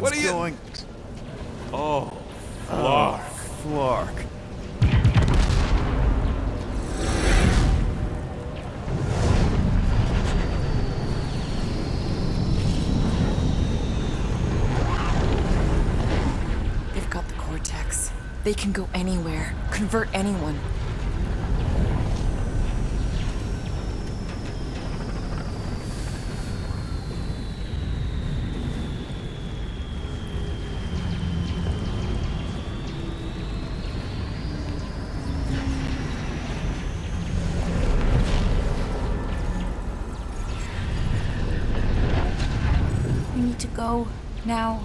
What's going... Oh, Flark. Flark. They've got the cortex. They can go anywhere, convert anyone. We need to go now.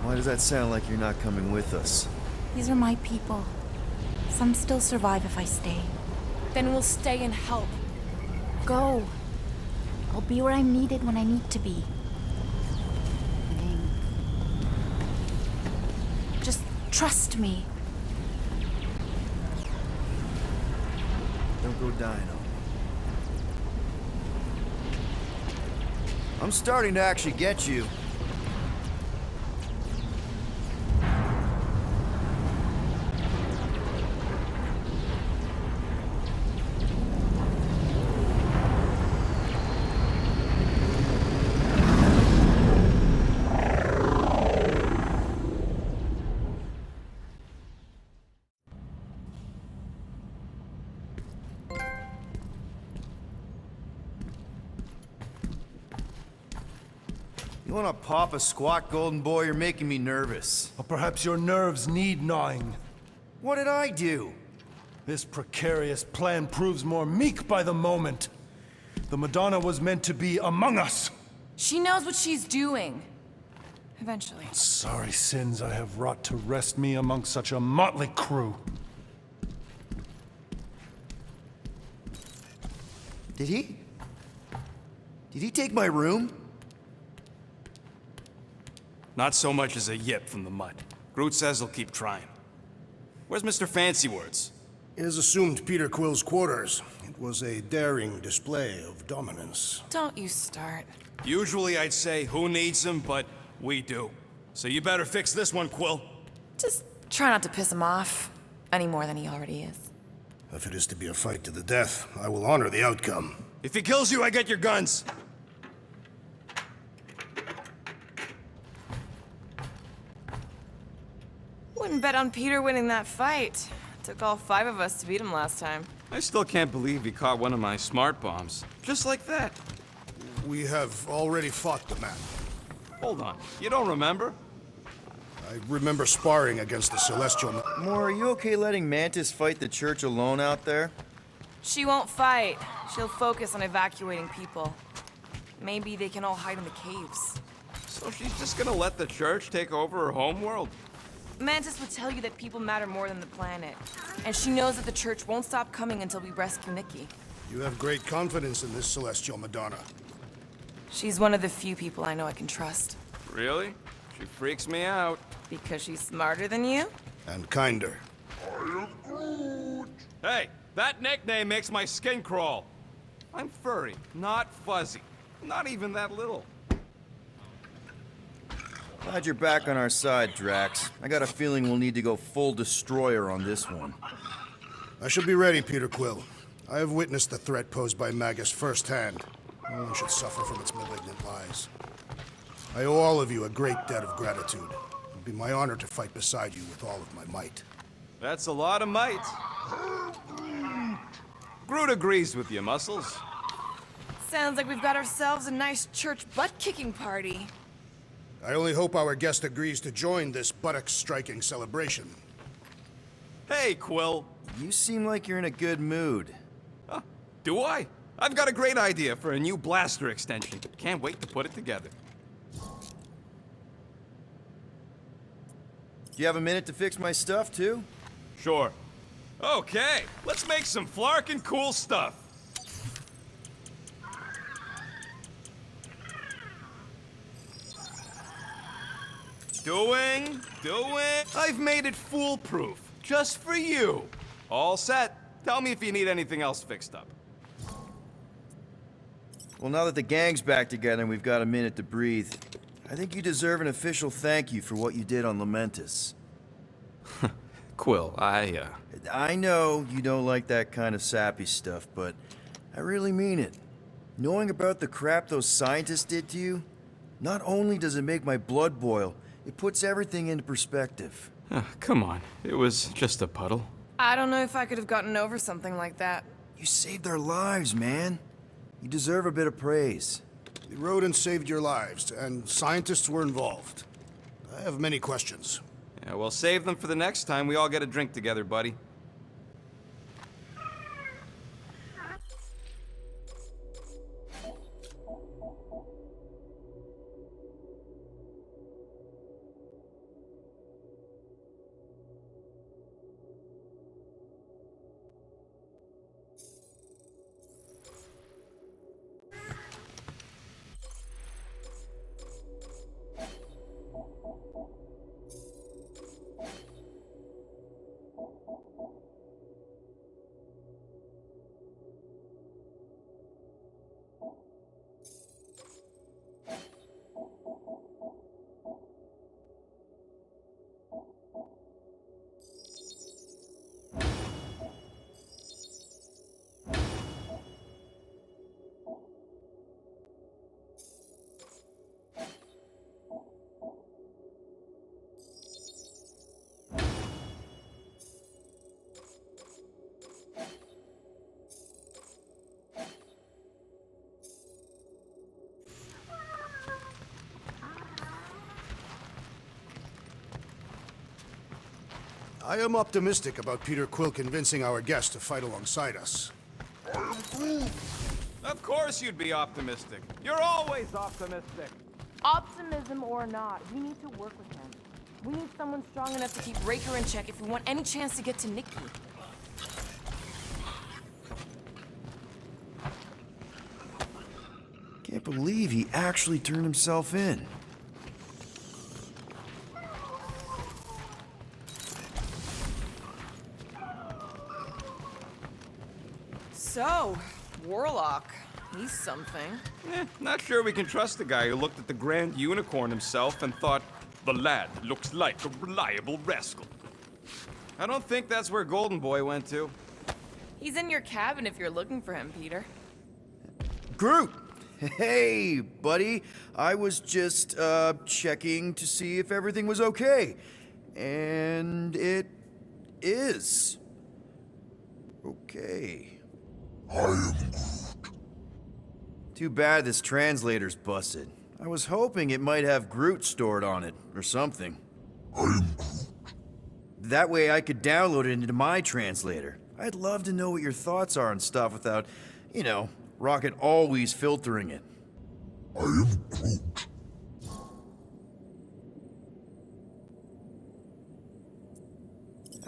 Why does that sound like you're not coming with us? These are my people. Some still survive if I stay. Then we'll stay and help. Go. I'll be where I'm needed when I need to be. Just trust me. Don't go dying on me. I'm starting to actually get you. You wanna pop a squat, golden boy? You're making me nervous. Or perhaps your nerves need gnawing. What did I do? This precarious plan proves more meek by the moment. The Madonna was meant to be among us. She knows what she's doing. Eventually. Sorry sins I have wrought to wrest me among such a motley crew. Did he? Did he take my room? Not so much as a yip from the mud. Groot says he'll keep trying. Where's Mr. Fancy Words? It is assumed Peter Quill's quarters. It was a daring display of dominance. Don't you start. Usually I'd say, who needs him, but we do. So you better fix this one, Quill. Just try not to piss him off any more than he already is. If it is to be a fight to the death, I will honor the outcome. If he kills you, I get your guns. Wouldn't bet on Peter winning that fight. Took all 5 of us to beat him last time. I still can't believe he caught one of my smart bombs. Just like that. We have already fought the man. Hold on, you don't remember? I remember sparring against the Celestial. Moore, are you okay letting Mantis fight the church alone out there? She won't fight. She'll focus on evacuating people. Maybe they can all hide in the caves. So she's just gonna let the church take over her homeworld? Mantis would tell you that people matter more than the planet. And she knows that the church won't stop coming until we rescue Nikki. You have great confidence in this Celestial Madonna. She's one of the few people I know I can trust. Really? She freaks me out. Because she's smarter than you? And kinder. Hey, that nickname makes my skin crawl. I'm furry, not fuzzy. Not even that little. Glad you're back on our side, Drax. I got a feeling we'll need to go full destroyer on this one. I shall be ready, Peter Quill. I have witnessed the threat posed by Magus firsthand. No one should suffer from its malignant lies. I owe all of you a great debt of gratitude. It would be my honor to fight beside you with all of my might. That's a lot of might. Groot agrees with you, Muscles. Sounds like we've got ourselves a nice church butt-kicking party. I only hope our guest agrees to join this buttocks-striking celebration. Hey, Quill. You seem like you're in a good mood. Huh, do I? I've got a great idea for a new blaster extension. Can't wait to put it together. Do you have a minute to fix my stuff, too? Sure. Okay, let's make some flarkin' cool stuff. Doing. I've made it foolproof, just for you. All set. Tell me if you need anything else fixed up. Well, now that the gang's back together and we've got a minute to breathe, I think you deserve an official thank you for what you did on Lamentus. Quill, I know you don't like that kind of sappy stuff, but I really mean it. Knowing about the crap those scientists did to you, not only does it make my blood boil, it puts everything into perspective. Come on. It was just a puddle. I don't know if I could have gotten over something like that. You saved our lives, man. You deserve a bit of praise. We rode and saved your lives, and scientists were involved. I have many questions. Yeah, well, save them for the next time we all get a drink together, buddy. I am optimistic about Peter Quill convincing our guest to fight alongside us. Of course you'd be optimistic. You're always optimistic. Optimism or not, we need to work with him. We need someone strong enough to keep Raker in check if we want any chance to get to Nikki. Can't believe he actually turned himself in. So, Warlock, he's something. Not sure we can trust the guy who looked at the Grand Unicorn himself and thought, the lad looks like a reliable rascal. I don't think that's where Golden Boy went to. He's in your cabin if you're looking for him, Peter. Groot! Hey, buddy. I was just, checking to see if everything was okay. And it is. Okay. Too bad this translator's busted. I was hoping it might have Groot stored on it, or something. That way I could download it into my translator. I'd love to know what your thoughts are on stuff without, you know, Rocket always filtering it.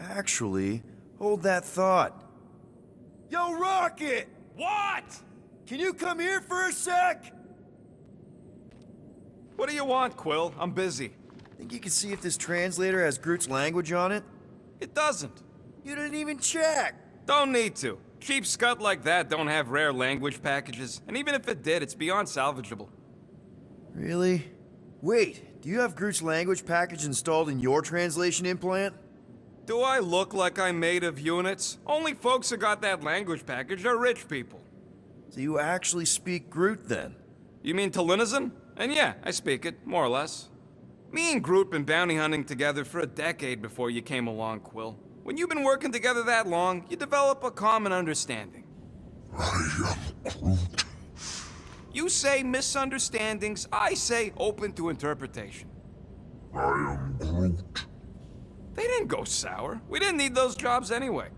Actually, hold that thought. Yo, Rocket! What? Can you come here for a sec? What do you want, Quill? I'm busy. Think you can see if this translator has Groot's language on it? It doesn't. You didn't even check! Don't need to. Cheap scut like that don't have rare language packages, and even if it did, it's beyond salvageable. Really? Wait, do you have Groot's language package installed in your translation implant? Do I look like I'm made of units? Only folks who got that language package are rich people. So you actually speak Groot then? You mean Talinisan? And yeah, I speak it, more or less. Me and Groot been bounty hunting together for a decade before you came along, Quill. When you've been working together that long, you develop a common understanding. You say misunderstandings, I say open to interpretation. They didn't go sour. We didn't need those jobs anyway.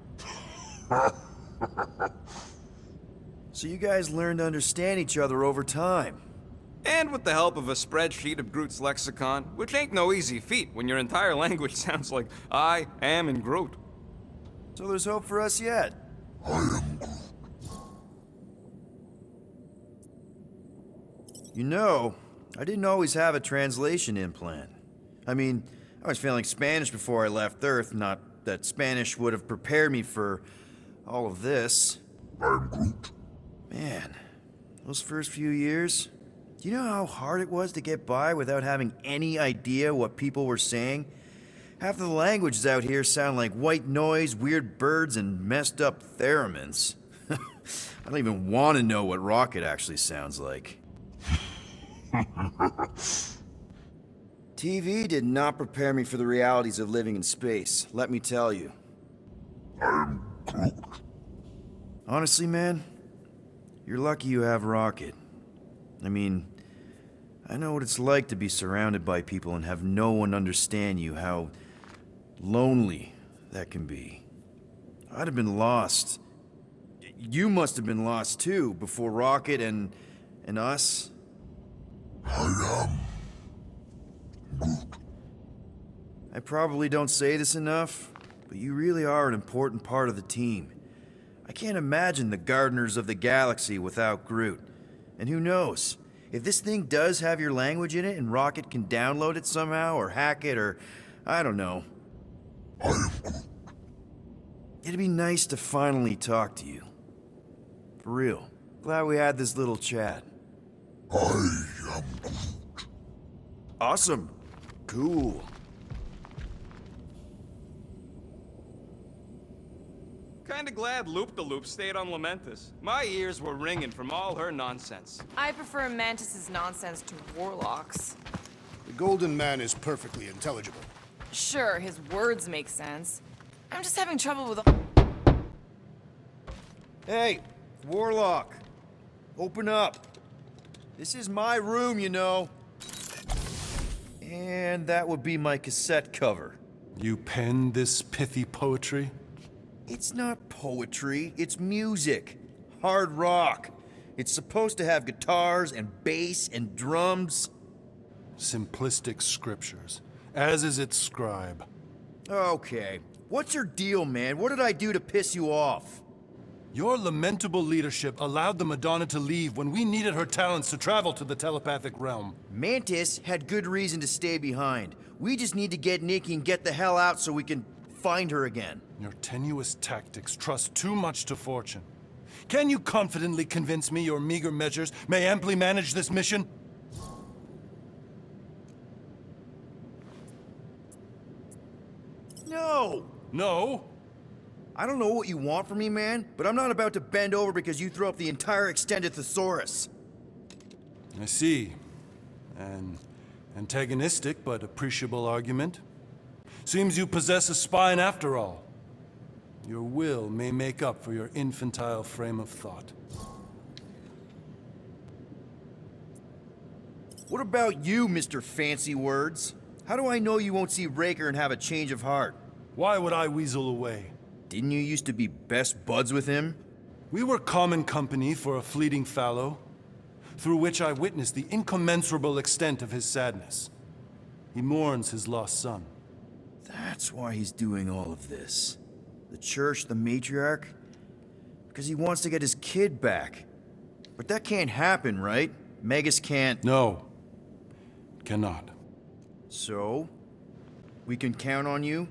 So you guys learned to understand each other over time. And with the help of a spreadsheet of Groot's lexicon, which ain't no easy feat when your entire language sounds like I am in Groot. So there's hope for us yet. You know, I didn't always have a translation implant. I mean, I was failing Spanish before I left Earth, not that Spanish would have prepared me for all of this. Man, those first few years, Do you know how hard it was to get by without having any idea what people were saying? Half of the languages out here sound like white noise, weird birds, and messed up theremins. I don't even want to know what Rocket actually sounds like. TV did not prepare me for the realities of living in space, let me tell you. Honestly, man, you're lucky you have Rocket. I mean, I know what it's like to be surrounded by people and have no one understand you, how lonely that can be. I'd have been lost. You must have been lost too, before Rocket and us. I probably don't say this enough, but you really are an important part of the team. I can't imagine the Gardeners of the Galaxy without Groot. And who knows? If this thing does have your language in it and Rocket can download it somehow or hack it or I don't know. It'd be nice to finally talk to you. For real. Glad we had this little chat. Awesome. Cool. Kinda glad Loop-the-Loop stayed on Lamentus. My ears were ringing from all her nonsense. I prefer Mantis's nonsense to Warlock's. The Golden Man is perfectly intelligible. Sure, his words make sense. I'm just having trouble with... Hey, Warlock. Open up. This is my room, you know. And that would be my cassette cover. You penned this pithy poetry? It's not poetry, it's music. Hard rock. It's supposed to have guitars and bass and drums. Simplistic scriptures, as is its scribe. Okay. What's your deal, man? What did I do to piss you off? Your lamentable leadership allowed the Madonna to leave when we needed her talents to travel to the telepathic realm. Mantis had good reason to stay behind. We just need to get Nikki and get the hell out so we can find her again. Your tenuous tactics trust too much to fortune. Can you confidently convince me your meager measures may amply manage this mission? No! No? I don't know what you want from me, man, but I'm not about to bend over because you throw up the entire extended thesaurus. I see. An antagonistic but appreciable argument. Seems you possess a spine after all. Your will may make up for your infantile frame of thought. What about you, Mr. Fancy Words? How do I know you won't see Raker and have a change of heart? Why would I weasel away? Didn't you used to be best buds with him? We were common company for a fleeting fallow, through which I witnessed the incommensurable extent of his sadness. He mourns his lost son. That's why he's doing all of this. The church, the matriarch? Because he wants to get his kid back. But that can't happen, right? Megas can't... No. Cannot. So? We can count on you?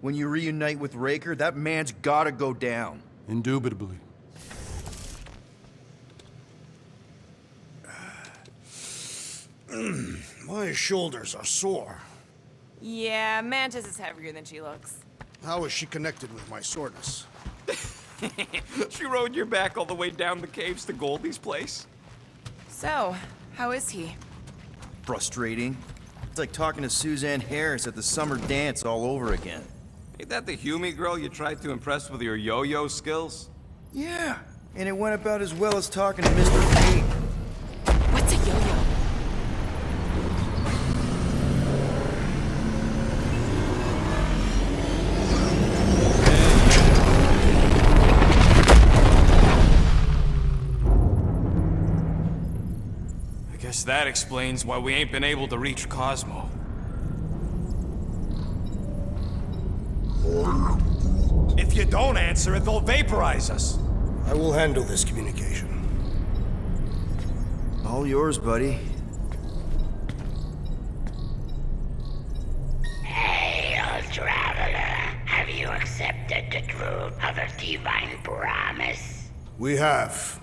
When you reunite with Raker, that man's gotta go down. Indubitably. My shoulders are sore. Yeah, Mantis is heavier than she looks. How is she connected with my soreness? She rode your back all the way down the caves to Goldie's place. So, how is he? Frustrating. It's like talking to Suzanne Harris at the summer dance all over again. Ain't that the Humie girl you tried to impress with your yo-yo skills? Yeah, and it went about as well as talking to Mr. Payne. What's a yo-yo? I guess that explains why we ain't been able to reach Cosmo. If you don't answer it, they'll vaporize us. I will handle this communication. All yours, buddy. Hey, old traveler. Have you accepted the truth of a divine promise? We have.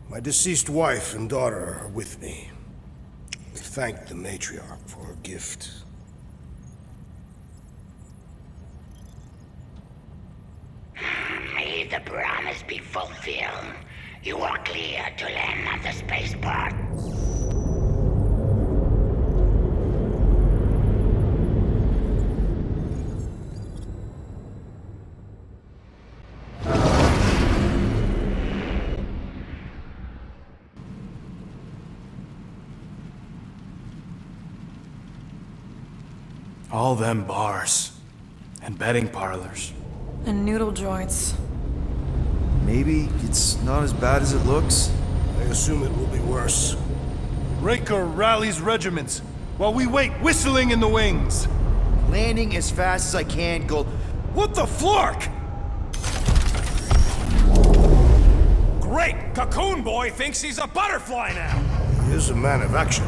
My deceased wife and daughter are with me. thanked the matriarch for her gift. May the promise be fulfilled. You are clear to land on the spaceport. All them bars. And betting parlors. And noodle joints. Maybe it's not as bad as it looks. I assume it will be worse. Raker rallies regiments, while we wait whistling in the wings. Landing as fast as I can, Gold. What the flark? Great! Cocoon Boy thinks he's a butterfly now! He is a man of action.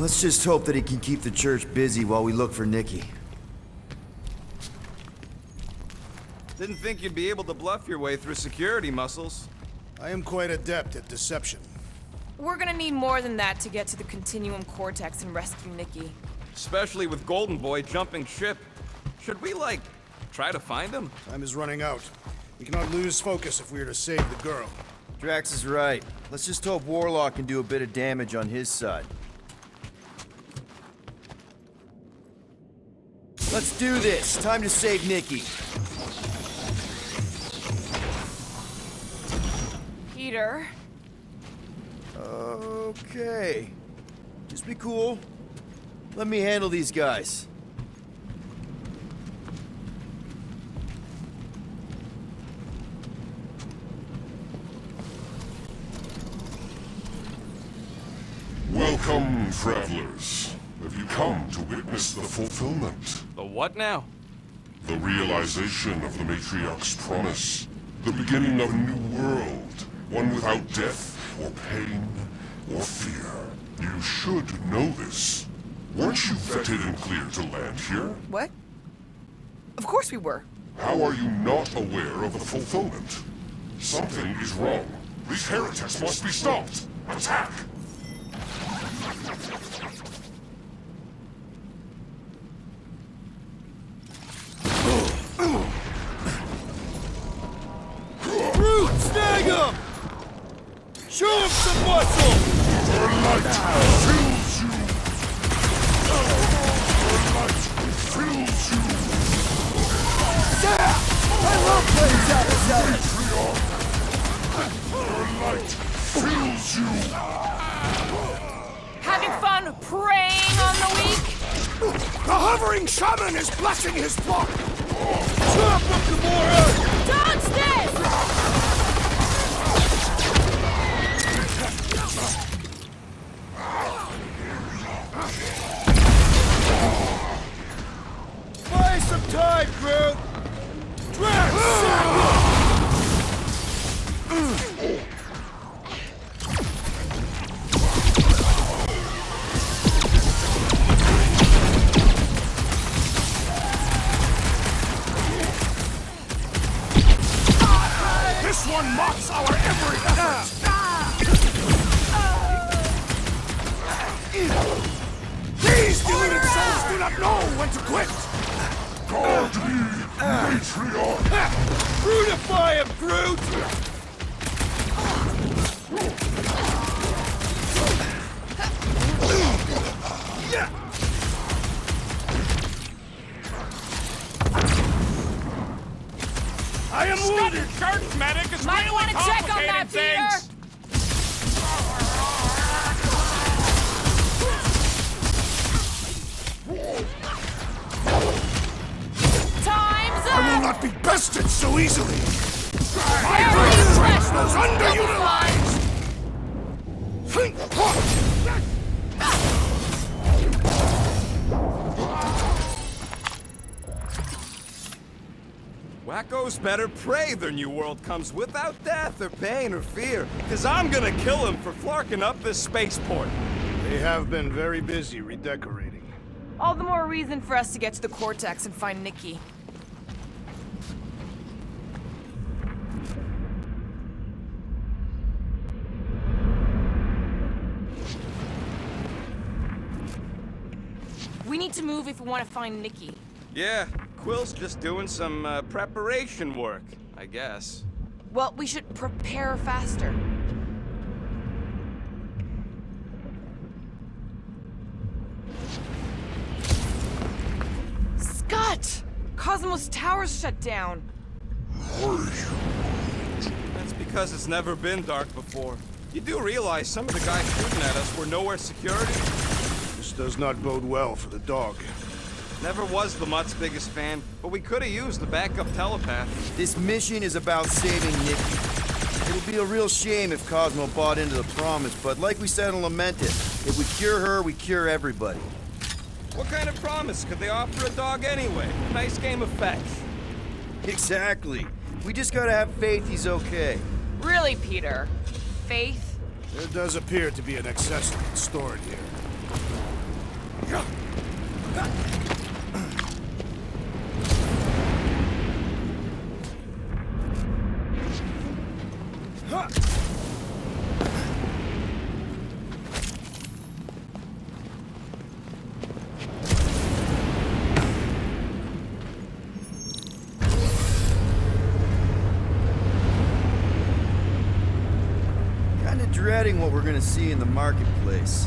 Let's just hope that he can keep the church busy while we look for Nikki. Didn't think you'd be able to bluff your way through security muscles. I am quite adept at deception. We're gonna need more than that to get to the Continuum Cortex and rescue Nikki. Especially with Golden Boy jumping ship. Should we, like, try to find him? Time is running out. We cannot lose focus if we are to save the girl. Drax is right. Let's just hope Warlock can do a bit of damage on his side. Let's do this. Time to save Nikki. Peter? Okay. Just be cool. Let me handle these guys. Welcome, travelers. Have you come to witness the fulfillment? The what now? The realization of the Matriarch's promise. The beginning of a new world. One without death, or pain, or fear. You should know this. Weren't you vetted and cleared to land here? What? Of course we were. How are you not aware of the fulfillment? Something is wrong. These heretics must be stopped. Attack! Brute, snag him! Show him some muscle! The light fills you! The light fills you! Yeah! I love playing Zappa. The light fills you! Having fun preying on the weak? The hovering shaman is blessing his flock! Chop up the more! Dodge this! Buy some time, Groot! Drax, sack This one mocks our every effort! These deluded souls do not know when to quit! God be Matriarch! Brutify him, Groot! I am wounded! Church medic is Might really want to check on that, complicating things! Peter! Time's I will up! not be bested so easily! My Every great flesh strength was will underutilized! Wacko's better pray their new world comes without death or pain or fear. Cause I'm gonna kill him for flarking up this spaceport. They have been very busy redecorating. All the more reason for us to get to the Cortex and find Nikki. We need to move if we want to find Nikki. Yeah, Quill's just doing some preparation work, I guess. Well, we should prepare faster. Scott! Cosmos Tower's shut down. That's because it's never been dark before. You do realize some of the guys shooting at us were Knowhere security? This does not bode well for the dog. Never was the Mutt's biggest fan, but we could have used the backup telepath. This mission is about saving Nikki. It'll be a real shame if Cosmo bought into the promise, but like we said in Lament It, if we cure her, we cure everybody. What kind of promise could they offer a dog anyway? Nice game of fetch. Exactly. We just gotta have faith he's okay. Really, Peter? Faith? There does appear to be an accessory stored here. Kinda dreading what we're gonna see in the marketplace.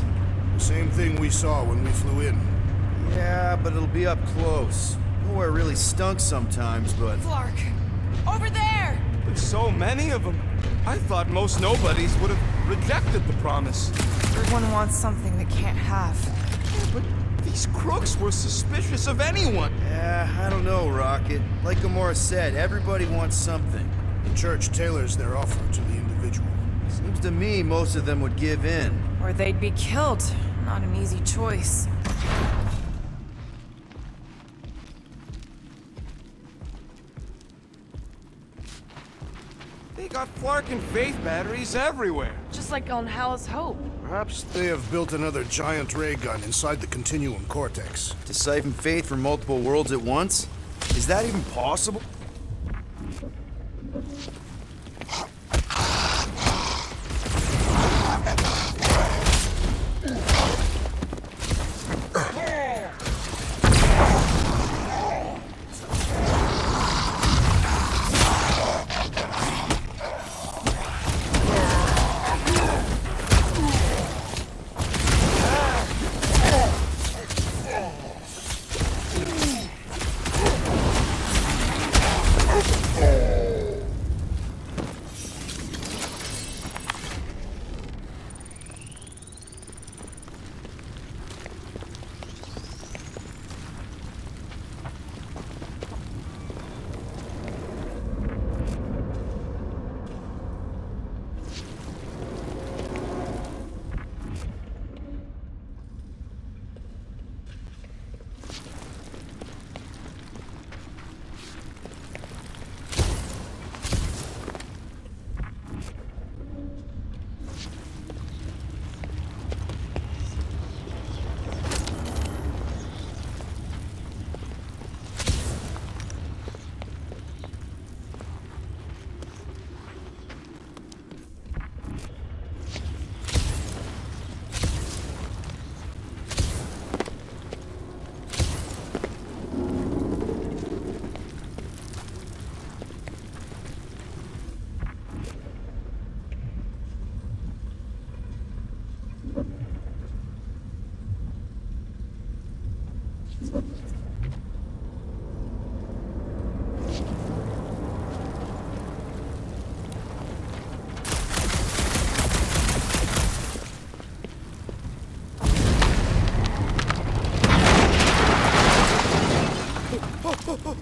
The same thing we saw when we flew in. Yeah, but it'll be up close. Nowhere really stunk sometimes, but... Clark! Over there! There's so many of them. I thought most nobodies would have rejected the promise. Everyone wants something they can't have. But these crooks were suspicious of anyone. Yeah, I don't know, Rocket. Like Gamora said, everybody wants something. The church tailors their offer to the individual. Seems to me most of them would give in. Or they'd be killed. Not an easy choice. They got Flark and Faith batteries everywhere. Just like on Hal's Hope. Perhaps they have built another giant ray gun inside the Continuum Cortex. To siphon faith from multiple worlds at once? Is that even possible?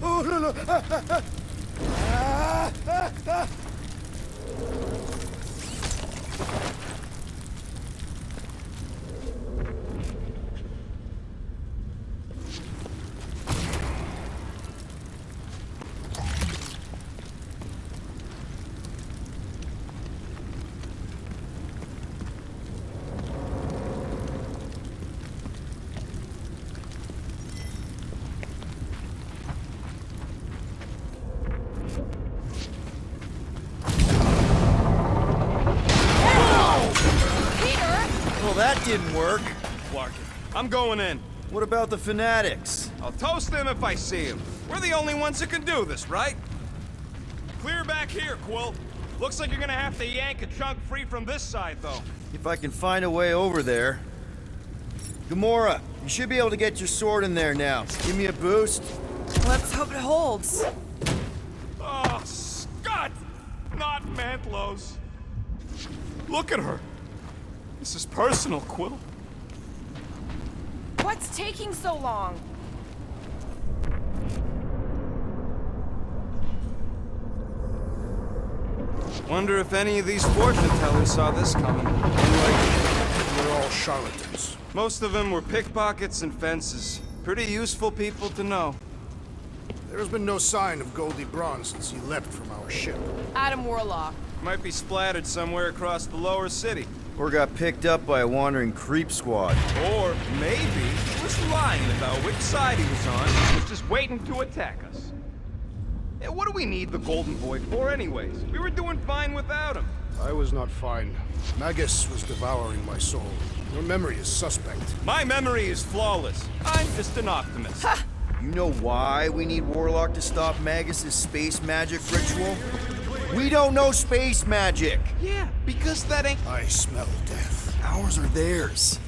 Oh, no, no! didn't work. Larkin, I'm going in. What about the fanatics? I'll toast them if I see them. We're the only ones who can do this, right? Clear back here, Quill. Looks like you're gonna have to yank a chunk free from this side, though. If I can find a way over there. Gamora, you should be able to get your sword in there now. Give me a boost. Let's hope it holds. Oh, Scott! Not Mantlos. Look at her. This is personal, Quill. What's taking so long? Wonder if any of these fortune tellers saw this coming. We're all charlatans. Most of them were pickpockets and fences. Pretty useful people to know. There's been no sign of Goldie Braun since he left from our ship. Adam Warlock. Might be splattered somewhere across the lower city. Or got picked up by a wandering creep squad. Or maybe he was lying about which side he was on. He was just waiting to attack us. Yeah, what do we need the Golden Boy for anyways? We were doing fine without him. I was not fine. Magus was devouring my soul. Your memory is suspect. My memory is flawless. I'm just an optimist. You know why we need Warlock to stop Magus's space magic ritual? We don't know space magic! Yeah, because that ain't... I smell death. Ours are theirs.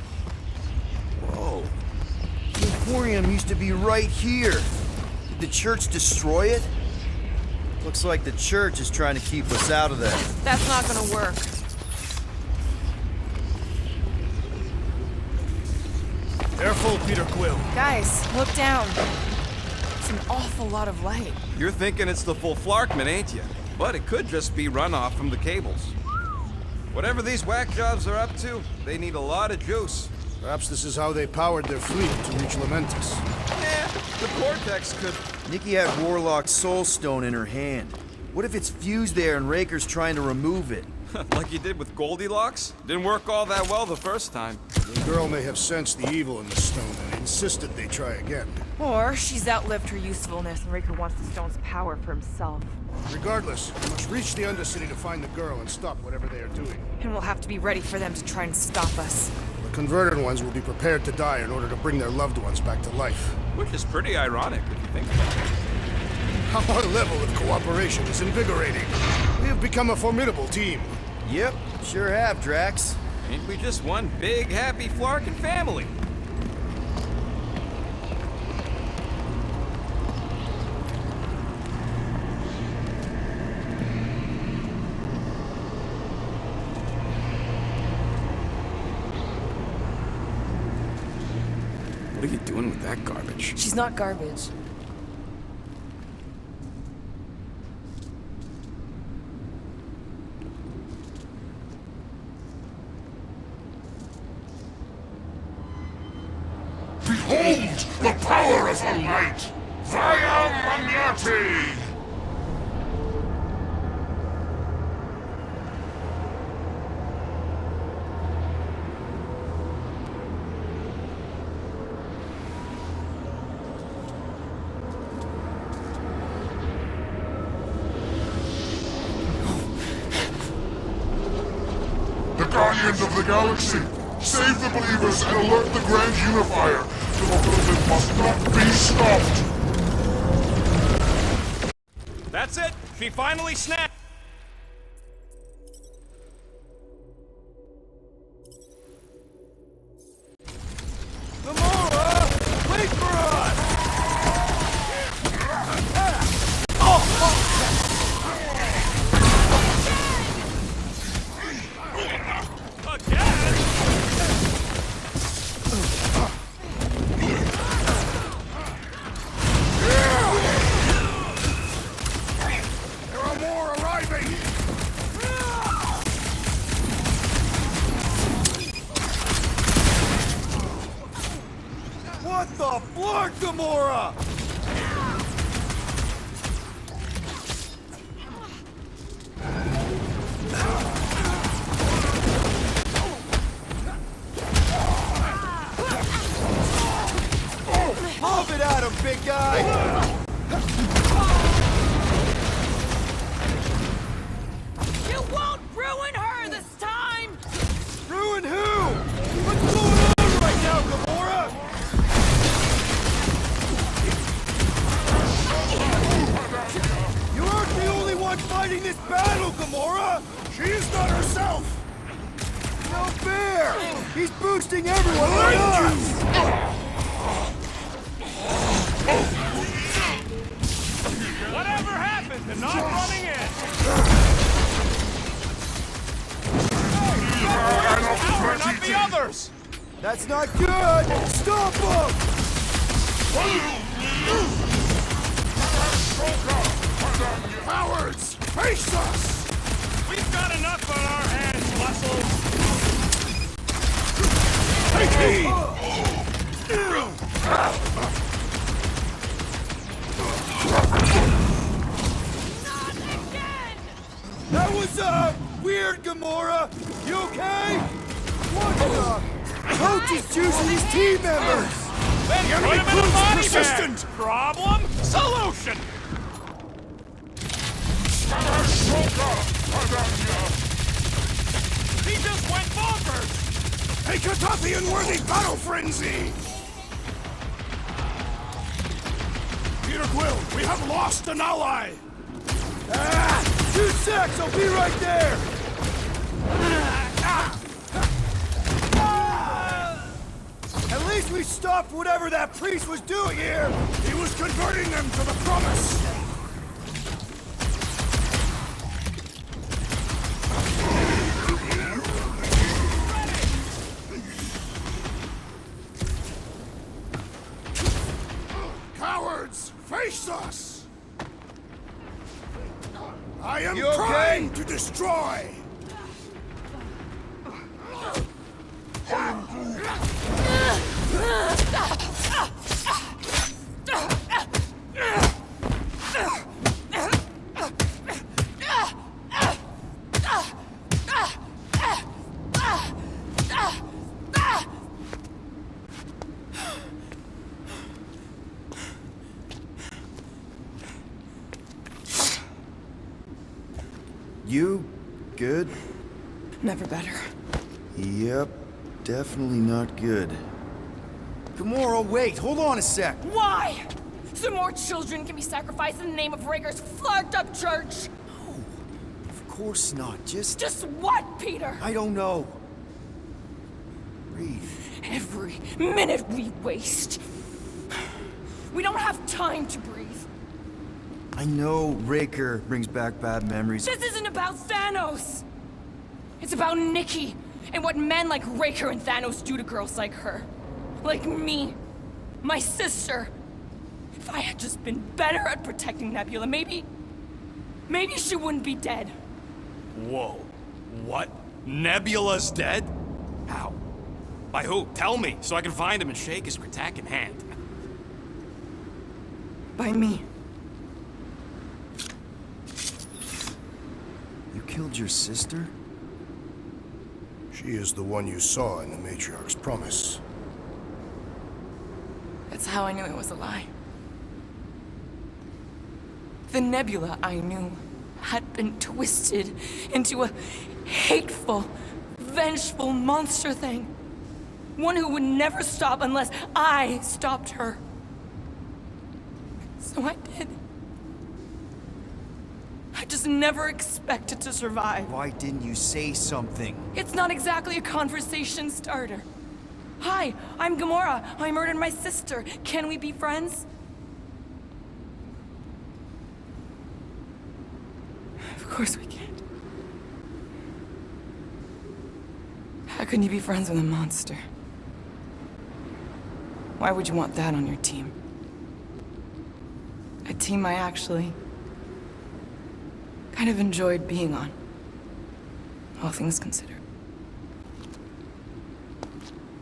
Whoa. The Emporium used to be right here. Did the church destroy it? Looks like the church is trying to keep us out of there. That's not gonna work. Careful, Peter Quill. Guys, look down. It's an awful lot of light. You're thinking it's the full Flarkman, ain't you? But it could just be runoff from the cables. Whatever these whack jobs are up to, they need a lot of juice. Perhaps this is how they powered their fleet to reach Lamentus. Yeah, the Cortex could... Nikki had Warlock's soul stone in her hand. What if it's fused there and Raker's trying to remove it? like you did with Goldilocks? Didn't work all that well the first time. The girl may have sensed the evil in the stone and insisted they try again. Or she's outlived her usefulness and Raker wants the stone's power for himself. Regardless, we must reach the Undercity to find the girl and stop whatever they are doing. And we'll have to be ready for them to try and stop us. The converted ones will be prepared to die in order to bring their loved ones back to life. Which is pretty ironic if you think about it. Our level of cooperation is invigorating. We have become a formidable team. Yep, sure have, Drax. Ain't we just one big, happy Flarkin family? What are you doing with that garbage? She's not garbage. Behold the power of the light! Via Magnati! The Guardians of the Galaxy! Save the believers and alert the Grand Unifier! The movement must not be stopped! That's it! She finally snapped! Gamora! Wait for us! Again? There are more arriving! What the flark, Gamora? Lob it at him, big guy! You won't ruin her this time! Ruin who? But this battle, Gamora! She is not herself! No fair! He's boosting everyone but us! Whatever happened to not running in? Powering up the others! That's not good! Stop him! Cowards! Face us! We've got enough on our hands, muscles! Take heed! That was, weird, Gamora! You okay? What the? Coach is choosing his team members! Then put him in a body bag! Problem? Solution! He just went bonkers! A Catothian-worthy battle frenzy! Peter Quill, we have lost an ally! 2 secs, I'll be right there! At least we stopped whatever that priest was doing here! He was converting them to the promise! Cowards! Face us! I am You okay? trying to destroy! You good? Never better. Yep, definitely not good. Gamora, wait, hold on a sec. Why? So more children can be sacrificed in the name of Raker's flagged up church? Of course not, just what, Peter? I don't know. Breathe. Every minute we waste. We don't have time to breathe. I know Raker brings back bad memories. This isn't about Thanos! It's about Nikki, and what men like Raker and Thanos do to girls like her. Like me. My sister. If I had just been better at protecting Nebula, maybe she wouldn't be dead. Whoa. What? Nebula's dead? How? By who? Tell me, so I can find him and shake his Kratak in hand. By me. You killed your sister? She is the one you saw in the Matriarch's promise. That's how I knew it was a lie. The Nebula I knew had been twisted into a hateful, vengeful monster thing. One who would never stop unless I stopped her. So I did. I just never expected to survive. Why didn't you say something? It's not exactly a conversation starter. Hi, I'm Gamora. I murdered my sister. Can we be friends? Of course we can't. How can you be friends with a monster? Why would you want that on your team? A team I actually kind of enjoyed being on. All things considered.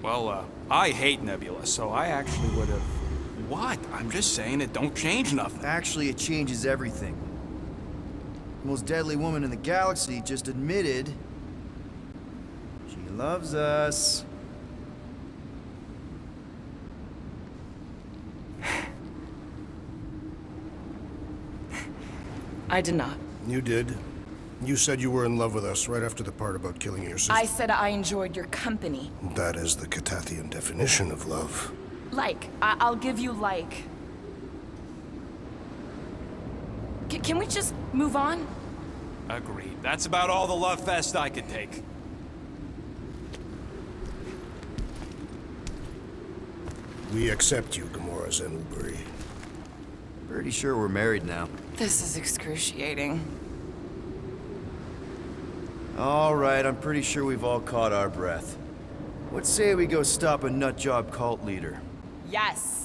Well, I hate Nebula, so I actually would have... What? I'm just saying it don't change nothing. Actually, it changes everything. The most deadly woman in the galaxy just admitted she loves us. I did not. You did. You said you were in love with us right after the part about killing your sister. I said I enjoyed your company. That is the Catathian definition of love. I'll give you like. Can we just move on? Agreed. That's about all the love fest I could take. We accept you, Gamora Zenuburi. Pretty sure we're married now. This is excruciating. All right, I'm pretty sure we've all caught our breath. What say we go stop a nutjob cult leader? Yes.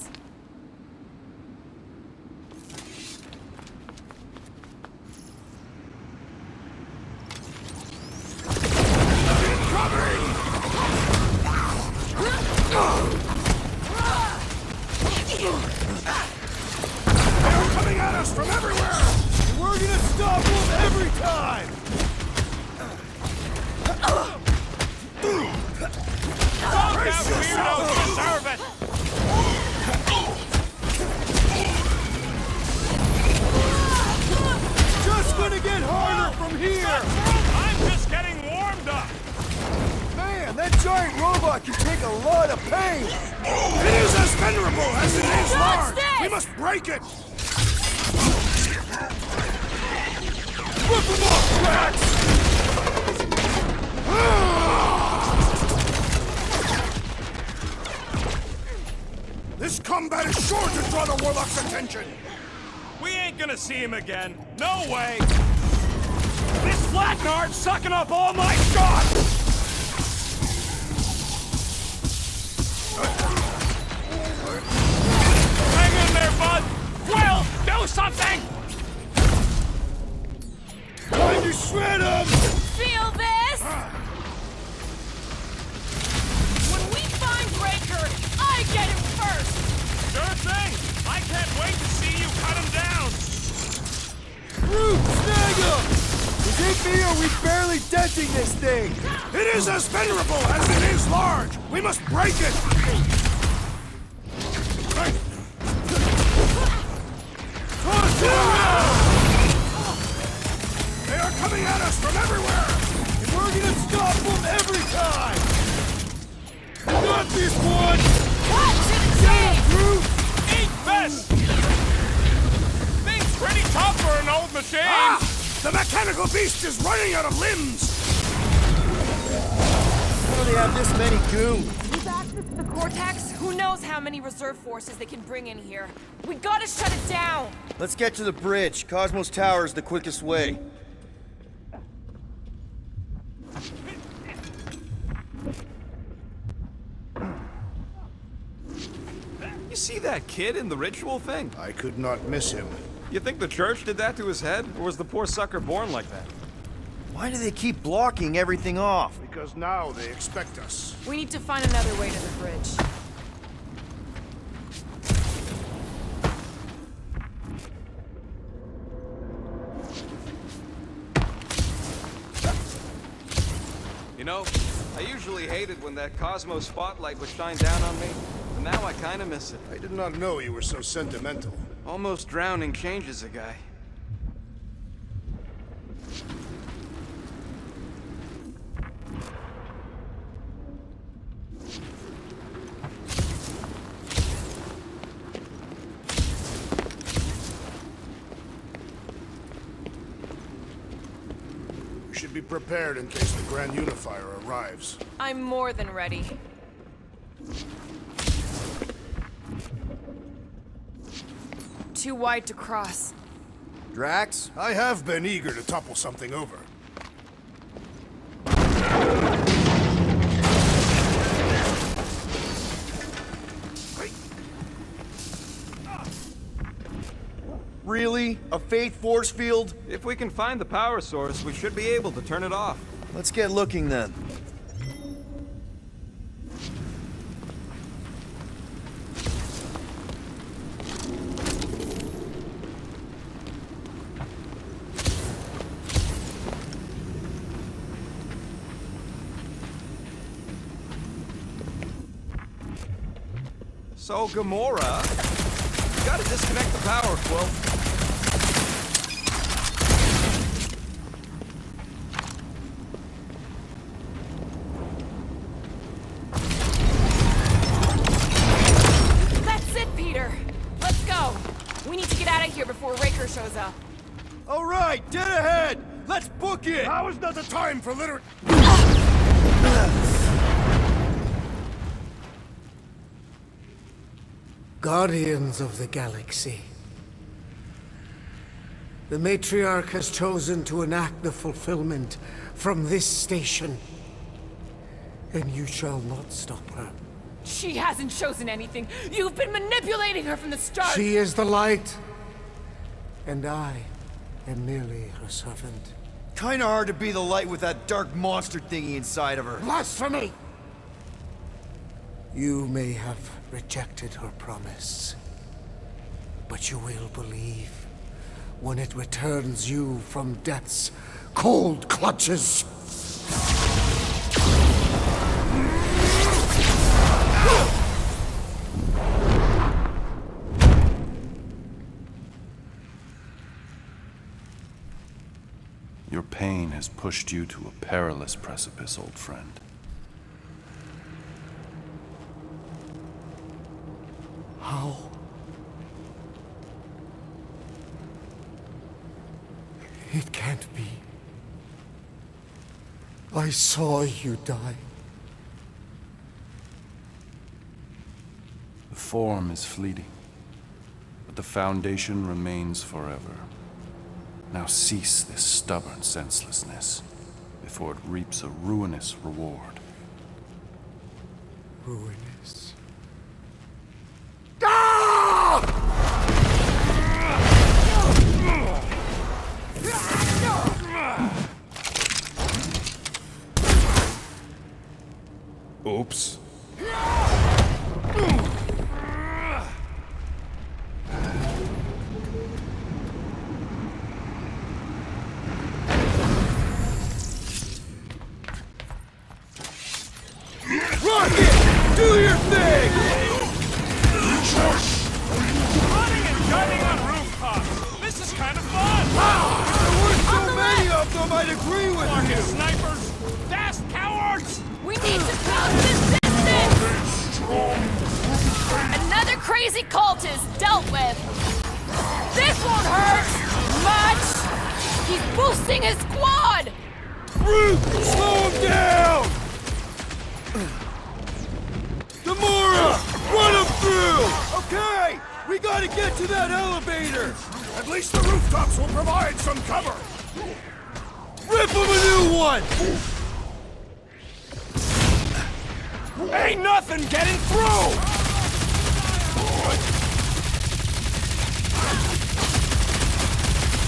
They're coming at us from everywhere! We're gonna stop them every time! Brace yourself! Deserve it! Just gonna get harder from here! I'm just getting warmed up! Man, that giant robot can take a lot of pain! It is as venerable as it is large! this! We must break it! Rip them off, Drax! This combat is sure to draw the Warlock's attention! We ain't gonna see him again. No way! This Flatnard's sucking up all my shots! Hang in there, bud! Will, do something! Time to shred them! Feel this? When we find Raker, I get him first! Sure thing! I can't wait to see you cut him down! Groot, snag him! Is it me or are we barely denting this thing? It is as venerable as it is large! We must break it! They are coming at us from everywhere! And we're gonna stop them every time! Got this one! What to the team? Groot! Eat this! Thing's pretty tough for an old machine! Ah! The mechanical beast is running out of limbs! How do they have this many goons? With access to the Cortex, who knows how many reserve forces they can bring in here. We gotta shut it down! Let's get to the bridge. Cosmos Tower is the quickest way. You see that kid in the ritual thing? I could not miss him. You think the church did that to his head? Or was the poor sucker born like that? Why do they keep blocking everything off? Because now they expect us. We need to find another way to the bridge. You know, I usually hated when that Cosmo spotlight would shine down on me, but now I kinda miss it. I did not know you were so sentimental. Almost drowning changes a guy. We should be prepared in case the Grand Unifier arrives. I'm more than ready. Too wide to cross. Drax? I have been eager to topple something over. Really? A faith force field? If we can find the power source, we should be able to turn it off. Let's get looking then. So, Gamora, you gotta disconnect the power, Quill. That's it, Peter. Let's go. We need to get out of here before Raker shows up. All right, dead ahead! Let's book it! Now is not the time for litter... Guardians of the Galaxy. The Matriarch has chosen to enact the fulfillment from this station. And you shall not stop her. She hasn't chosen anything. You've been manipulating her from the start. She is the light. And I am merely her servant. Kinda hard to be the light with that dark monster thingy inside of her. Blasphemy! You may have rejected her promise, but you will believe when it returns you from death's cold clutches. Your pain has pushed you to a perilous precipice, old friend. How? It can't be. I saw you die. The form is fleeting, but the foundation remains forever. Now cease this stubborn senselessness before it reaps a ruinous reward. Ruinous. Oops. Rocket! Do your thing! Running and gunning on rooftops. This is kind of fun. There weren't so many of them, I'd agree with Fucking you! snipers. Fast cowards. We need to close this distance! Another crazy cultist dealt with. This won't hurt much! He's boosting his squad! Brute! Slow him down! Demora! Run him through! Okay! We gotta get to that elevator! At least the rooftops will provide some cover! Rip him a new one! Ain't nothing getting through.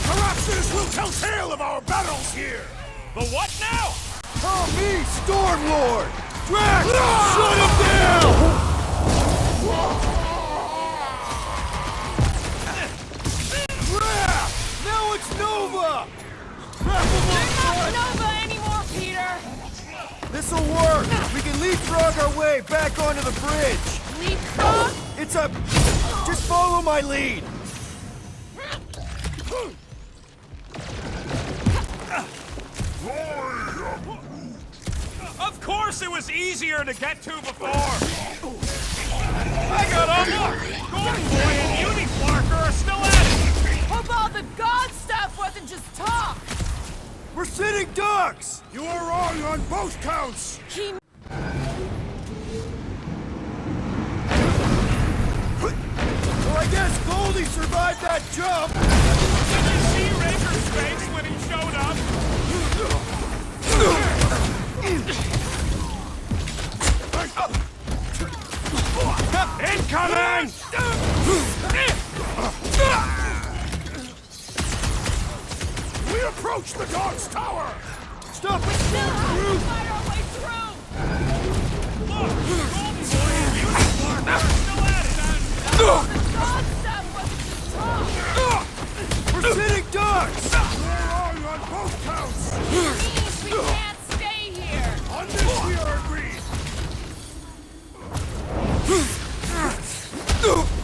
Perhaps this will tell tale of our battles here! The what now? Call me Stormlord! Drax! Shut him down! Crap! Now it's Nova! Not Nova anymore, Peter! This'll work! We can leapfrog our way back onto the bridge! Leapfrog? It's a... Just follow my lead! Of course it was easier to get to before. I got up. Golden Boy and Uniflarker are still at it. Hope all the god stuff wasn't just talk! We're sitting ducks! You are wrong on both counts! He... Well, I guess Goldie survived that jump! Did you see Raker's face when he showed up? Incoming! We approach the Dog's Tower! Stop! We still have to fight our way through! Look, Golden Boy and Uniflarker are still at it. The god stuff wasn't just talk! We're sitting ducks! You are wrong on both counts! Means we can't stay here! On this we are agreed!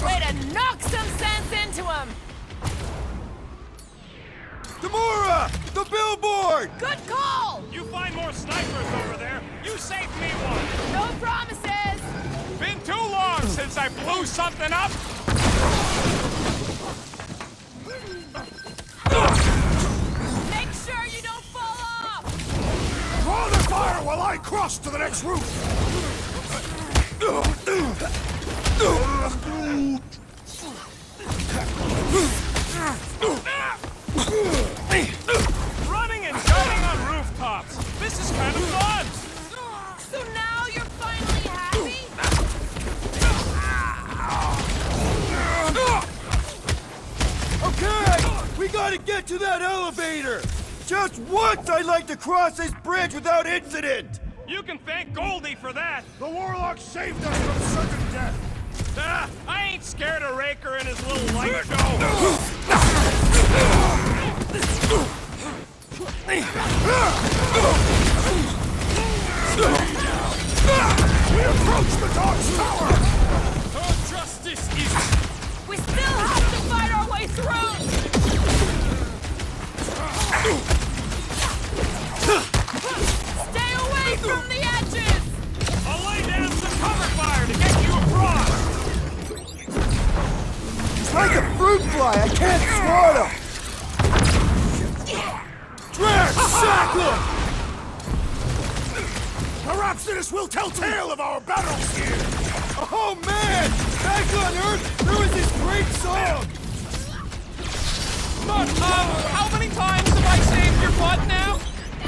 Way to knock some sense into him! Demora! The billboard! Good call! You find more snipers over there. You saved me one. No promises! Been too long since I blew something up. Make sure you don't next roof! Running and jumping on rooftops. This is kind of fun. So now you're finally happy? Okay, we gotta get to that elevator. Just once I'd like to cross this bridge without incident. You can thank Goldie for that. The Warlock saved us from certain death! I ain't scared of Raker and his little light show. We approach the Dog's Tower! Our justice is... We still have to fight our way through! Stay away from the edges! I'll lay down some cover fire to get you across. It's like a fruit fly, I can't swat him. Drax, sack him! Perhaps this will tell tale of our battles here! Oh man! Back on Earth, there was this great song! How many times have I saved your butt now?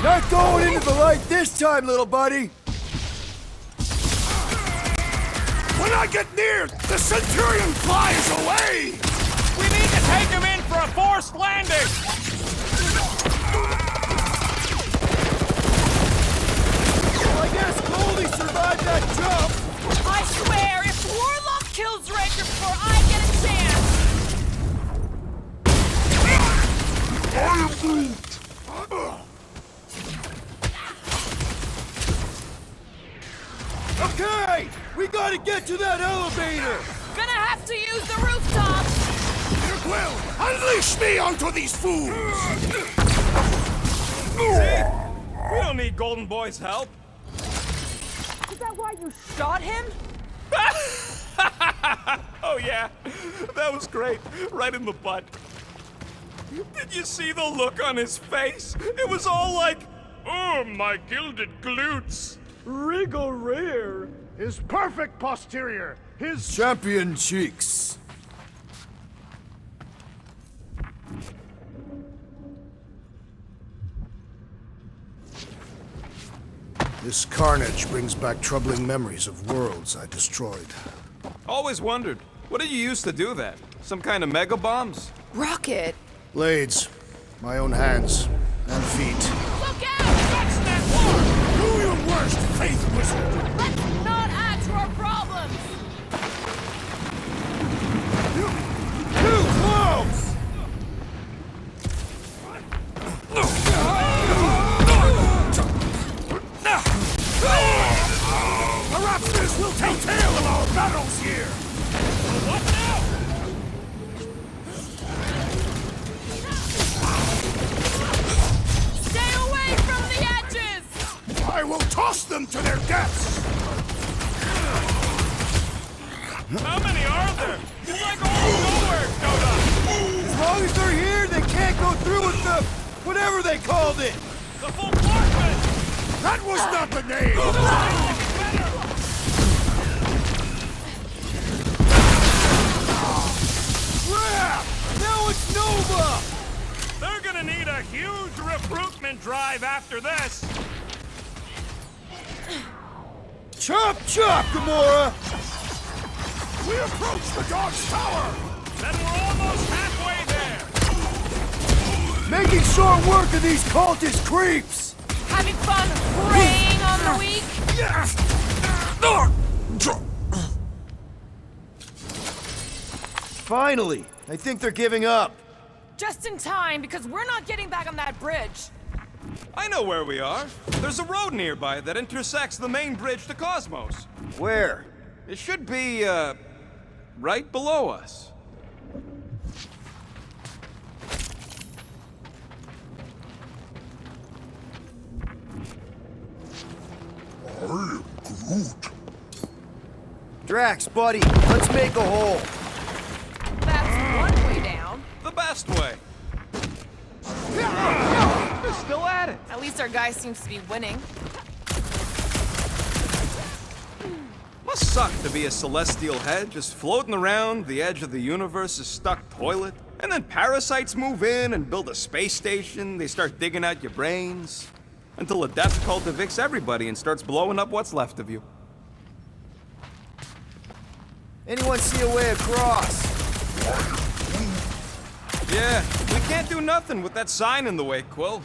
Not going into the light this time, little buddy! When I get near, the Centurion flies away! We need to take him in for a forced landing. Well, I guess Goldie survived that jump! I swear, if Warlock kills Raker before I get a chance... Okay! We gotta get to that elevator! Gonna have to use the rooftops! Peter Quill, unleash me onto these fools! We don't need Golden Boy's help. Is that why you shot him? Oh yeah, that was great. Right in the butt. Did you see the look on his face? It was all like, oh, my gilded glutes. Wriggle rear. His perfect posterior, his... Champion cheeks. This carnage brings back troubling memories of worlds I destroyed. Always wondered, what did you use to do that? Some kind of mega bombs? Rocket! Blades, my own hands and feet. Look out! Catch that war! Do your worst, Faith Wizard! Let's not add to our problems! Too close! Perhaps this will tell tale of our battles here! What now? Stay away from the edges! I will toss them to their deaths! How many are there? It's like all Knowhere showed up. As long as they're here, they can't go through with the... whatever they called it! The full Clarkman. That was not the name! Crap! Now it's Nova! They're gonna need a huge recruitment drive after this. Chop chop, Gamora! We approach the Dog's Tower! Then we're almost halfway there. Making short work of these cultist creeps! Having fun preying on the weak? Finally! I think they're giving up. Just in time, because we're not getting back on that bridge. I know where we are. There's a road nearby that intersects the main bridge to Cosmos. Where? It should be, right below us. I am Groot. Drax, buddy, let's make a hole. That's one way down. The best way. They're still at it. At least our guy seems to be winning. must suck to be a celestial head, just floating around the edge of the universe's stuck toilet. And then parasites move in and build a space station. They start digging out your brains. Until a death cult evicts everybody and starts blowing up what's left of you. Anyone see a way across? Yeah, we can't do nothing with that sign in the way, Quill.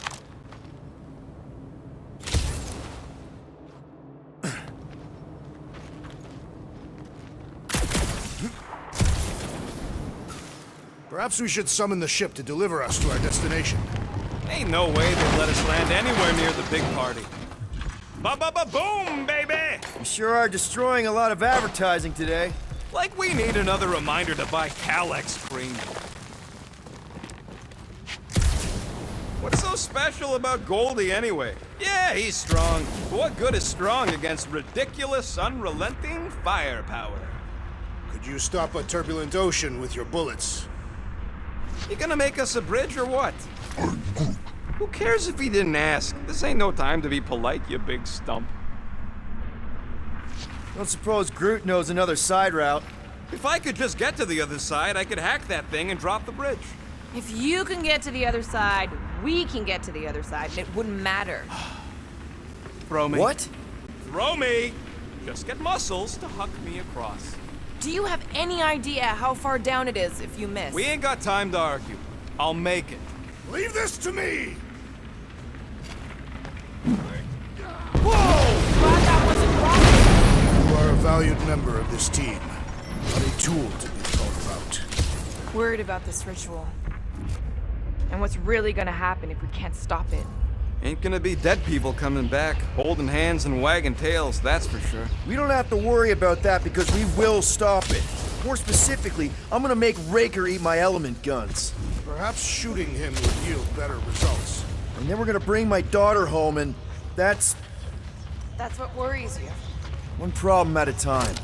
Perhaps we should summon the ship to deliver us to our destination. Ain't no way they'd let us land anywhere near the big party. Ba-ba-ba-boom, baby! You sure are destroying a lot of advertising today. Like we need another reminder to buy Calex cream. What's so special about Goldie anyway? Yeah, he's strong. But what good is strong against ridiculous, unrelenting firepower? Could you stop a turbulent ocean with your bullets? You gonna make us a bridge or what? Who cares if he didn't ask? This ain't no time to be polite, you big stump. Don't suppose Groot knows another side route. If I could just get to the other side, I could hack that thing and drop the bridge. If you can get to the other side, we can get to the other side, and it wouldn't matter. Throw me. What? Throw me! Just get muscles to huck me across. Do you have any idea how far down it is if you miss? We ain't got time to argue. I'll make it. Leave this to me! You are a valued member of this team, not a tool to be thrown about. Worried about this ritual. And what's really gonna happen if we can't stop it? Ain't gonna be dead people coming back, holding hands and wagging tails, that's for sure. We don't have to worry about that because we will stop it. More specifically, I'm gonna make Raker eat my element guns. Perhaps shooting him would yield better results. And then we're gonna bring my daughter home and that's what worries you. one problem at a time.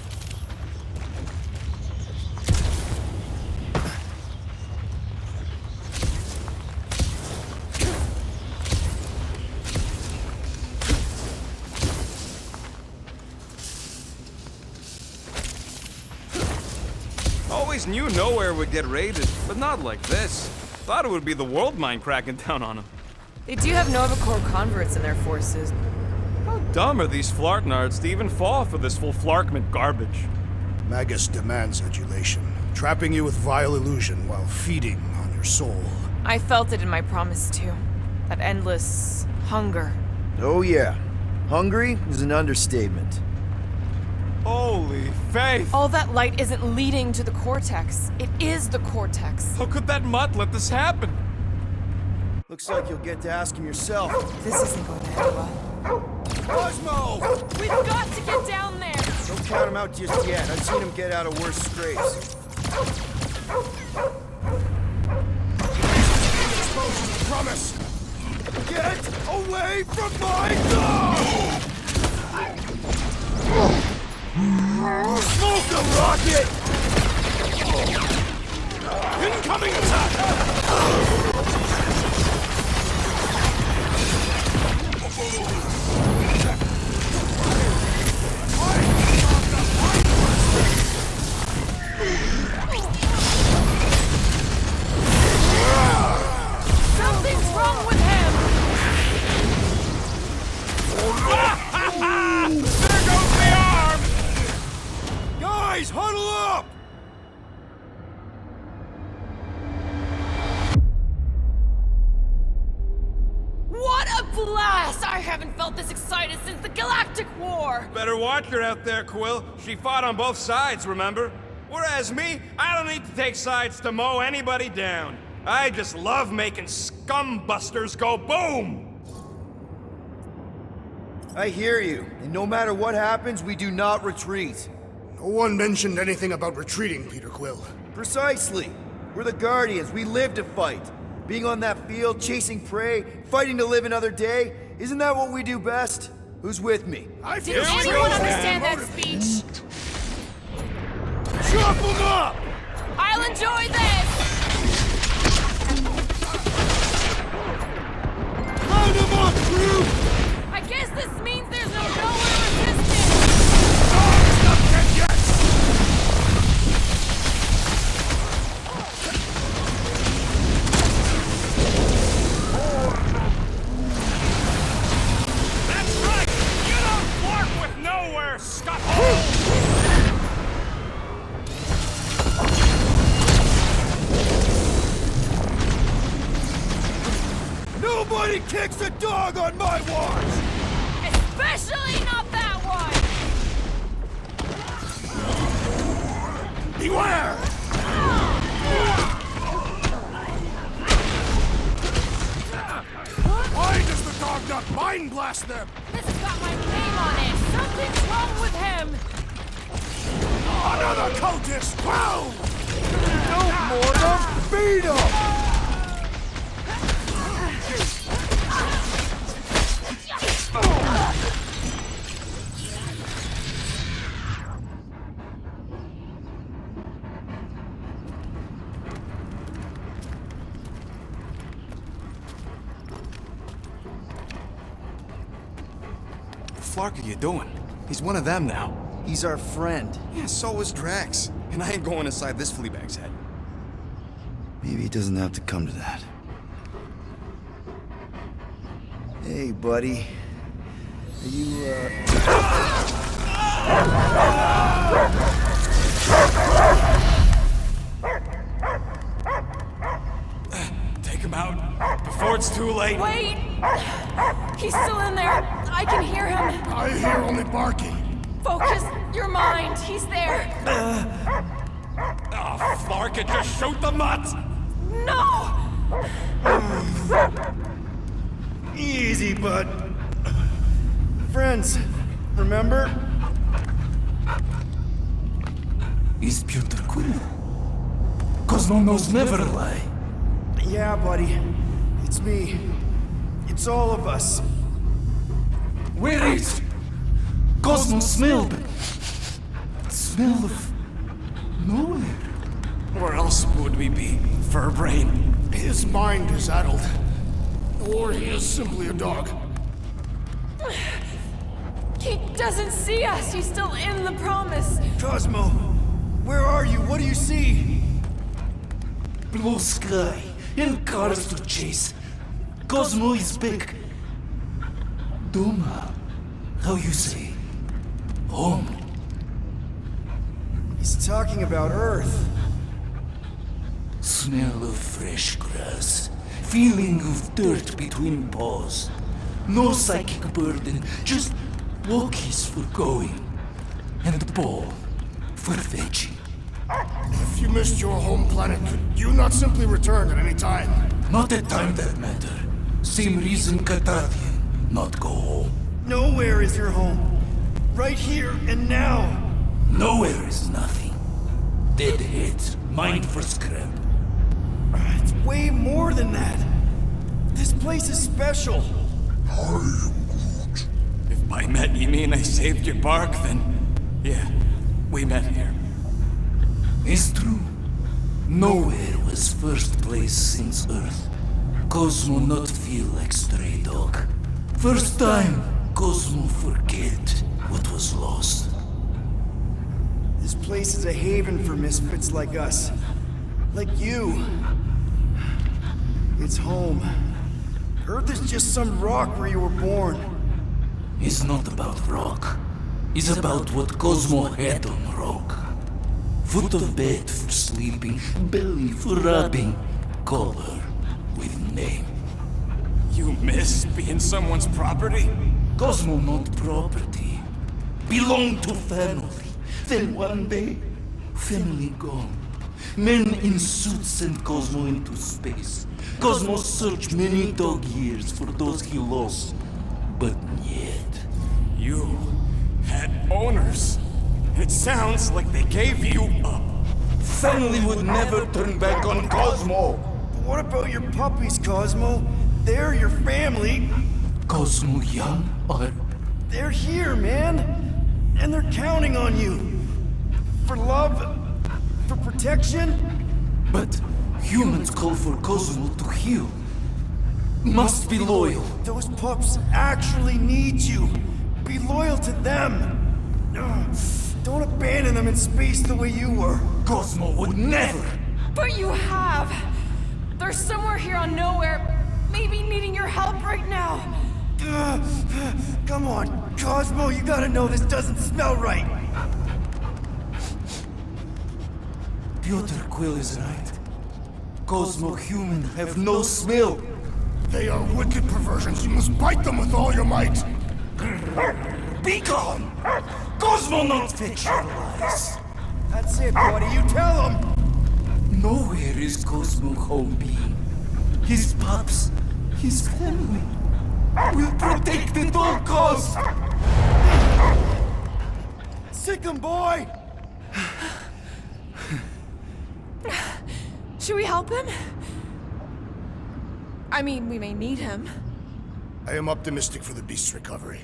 Always knew Knowhere would get raided, but not like this. Thought it would be the world mind cracking down on them. They do have Nova Corps converts in their forces. How dumb are these flartnards to even fall for this full flarkment garbage? Magus demands adulation, trapping you with vile illusion while feeding on your soul. I felt it in my promise too. That endless hunger. Oh yeah. Hungry is an understatement. Holy faith! All that light isn't leading to the cortex. It is the cortex. How could that mutt let this happen? Looks like you'll get to ask him yourself. This isn't going to end well. Cosmo! We've got to get down there! Don't count him out just yet. I've seen him get out of worse scrapes. Promise! Get away from my dog! Smoke the rocket! Incoming attack! Something's wrong with him! There goes the arm! Guys, huddle up! What a blast! I haven't felt this excited since the Galactic War! Better watch her out there, Quill. She fought on both sides, remember? Whereas me, I don't need to take sides to mow anybody down. I just love making scumbusters go boom! I hear you, and no matter what happens, we do not retreat. No one mentioned anything about retreating, Peter Quill. Precisely. We're the Guardians. We live to fight. Being on that field, chasing prey, fighting to live another day, isn't that what we do best? Who's with me? I Did anyone understand that speech? Chop them up! I'll enjoy this! Round them up, crew! I guess this means there's no Knowhere resistance! Stop Nobody kicks a dog on my watch! Especially not that one! Beware! Why does the dog not mind blast them? This has got my name on it! Something's wrong with him! Another cultist! Wow! No more than beat him! What the fuck are you doing? He's one of them now. He's our friend. Yeah, so is Drax. And I ain't going inside this fleabag's head. Maybe it doesn't have to come to that. Hey, buddy. Are you, Take him out before it's too late. Wait! He's still in there. I can hear him. I hear only barking. Focus your mind. He's there. Oh, Flark, just shoot the mutt! No! Easy, bud. Friends, remember? Is Peter Quill? Cosmo knows never lie. Yeah, buddy. It's me. It's all of us. Where is Cosmo smelled? Smell of nowhere. Where else would we be? Furbrain. His mind is addled. Or he is simply a dog. He doesn't see us. He's still in the promise. Cosmo, where are you? What do you see? Blue sky and cars to chase. Cosmo is back. Doma, how you say? Home. He's talking about Earth. Smell of fresh grass. Feeling of dirt between paws. No psychic burden, just walkies for going. And the ball for fetching. If you missed your home planet, could you not simply return at any time? Not a time that matter. Same reason Katathian not go home. Nowhere is your home. Right here and now. Nowhere is nothing. Dead heads, mind for scrap. It's way more than that. This place is special. If by met you mean I saved your bark, then yeah, we met here. It's true. Nowhere was first place since Earth. Cosmo not feel like stray dog. First time, Cosmo forget what was lost. This place is a haven for misfits like us. Like you. It's home. Earth is just some rock where you were born. It's not about rock. It's about what Cosmo had on rock. Foot of bed for sleeping, belly for rubbing. Call her with name. You miss being someone's property? Cosmo not property. Belong to family. Then one day, family gone. Men in suits sent Cosmo into space. Cosmo searched many dog years for those he lost. But yet... You had owners. It sounds like they gave you up. Family would never turn back on Cosmo. But what about your puppies, Cosmo? They're your family. Cosmo young or... They're here, man. And they're counting on you. For love, for protection. But humans call for Cosmo to heal. Must be loyal. Those pups actually need you. Be loyal to them. Don't abandon them in space the way you were. Cosmo would never. But you have. They're somewhere here on Knowhere, maybe needing your help right now. Come on, Cosmo, you gotta know this doesn't smell right. Peter Quill is right. Cosmo human have no smell. They are wicked perversions. You must bite them with all your might. Be gone! Cosmo not fit your lies. That's it, buddy. You tell him. Nowhere is Cosmo home being. His pups, his family, will protect at all costs. Sick 'em, boy! Should we help him? I mean, we may need him. I am optimistic for the beast's recovery.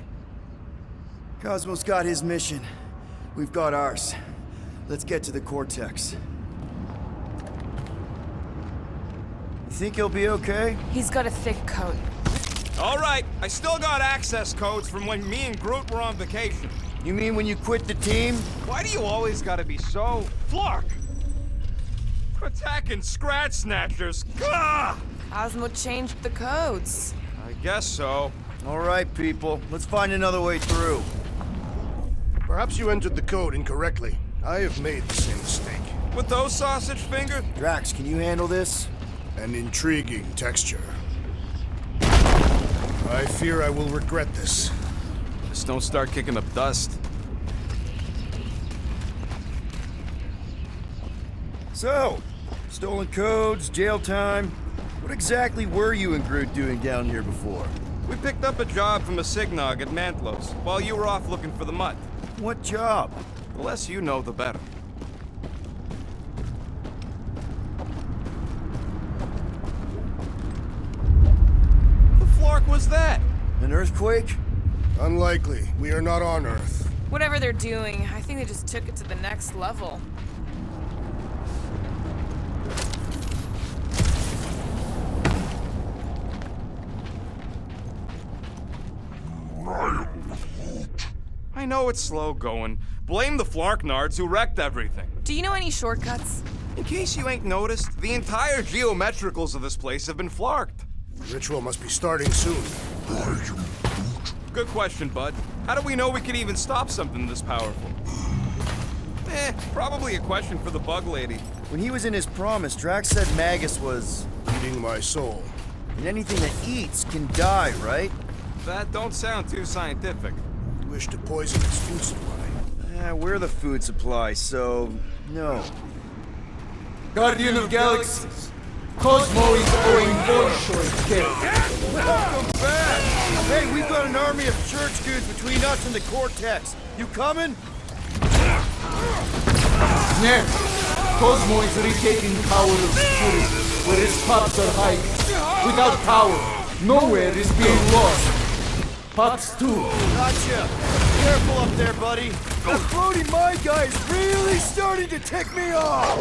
Cosmo's got his mission. We've got ours. Let's get to the Cortex. You think he'll be okay? He's got a thick coat. All right, I still got access codes from when me and Groot were on vacation. You mean when you quit the team? Why do you always gotta be so... Flark! Attacking Scratch Snatchers! Gah! Cosmo changed the codes. I guess so. All right, people. Let's find another way through. Perhaps you entered the code incorrectly. I have made the same mistake. With those sausage fingers? Drax, can you handle this? An intriguing texture. I fear I will regret this. Just don't start kicking up dust. So, stolen codes, jail time. What exactly were you and Groot doing down here before? We picked up a job from a Signog at Mantlos, while you were off looking for the mutt. What job? The less you know, the better. The flark was that? An earthquake? Unlikely. We are not on Earth. Whatever they're doing, I think they just took it to the next level. I know it's slow going. Blame the Flarknards who wrecked everything. Do you know any shortcuts? In case you ain't noticed, the entire geometricals of this place have been flarked. The ritual must be starting soon. Good question, bud. How do we know we can even stop something this powerful? Probably a question for the bug lady. When he was in his promise, Drax said Magus was... eating my soul. And anything that eats can die, right? That don't sound too scientific. You wish to poison its food supply. We're the food supply, so... no. Guardian of Galaxies, Cosmo is owing Bolshoi care. Welcome back! Hey, we've got an army of church dudes between us and the Cortex. You coming? Next, Cosmo is retaking power of spirit where his pups are hiding. Without power, Knowhere is being lost. Pups too. Gotcha! Careful up there, buddy. That floating my guy is really starting to tick me off!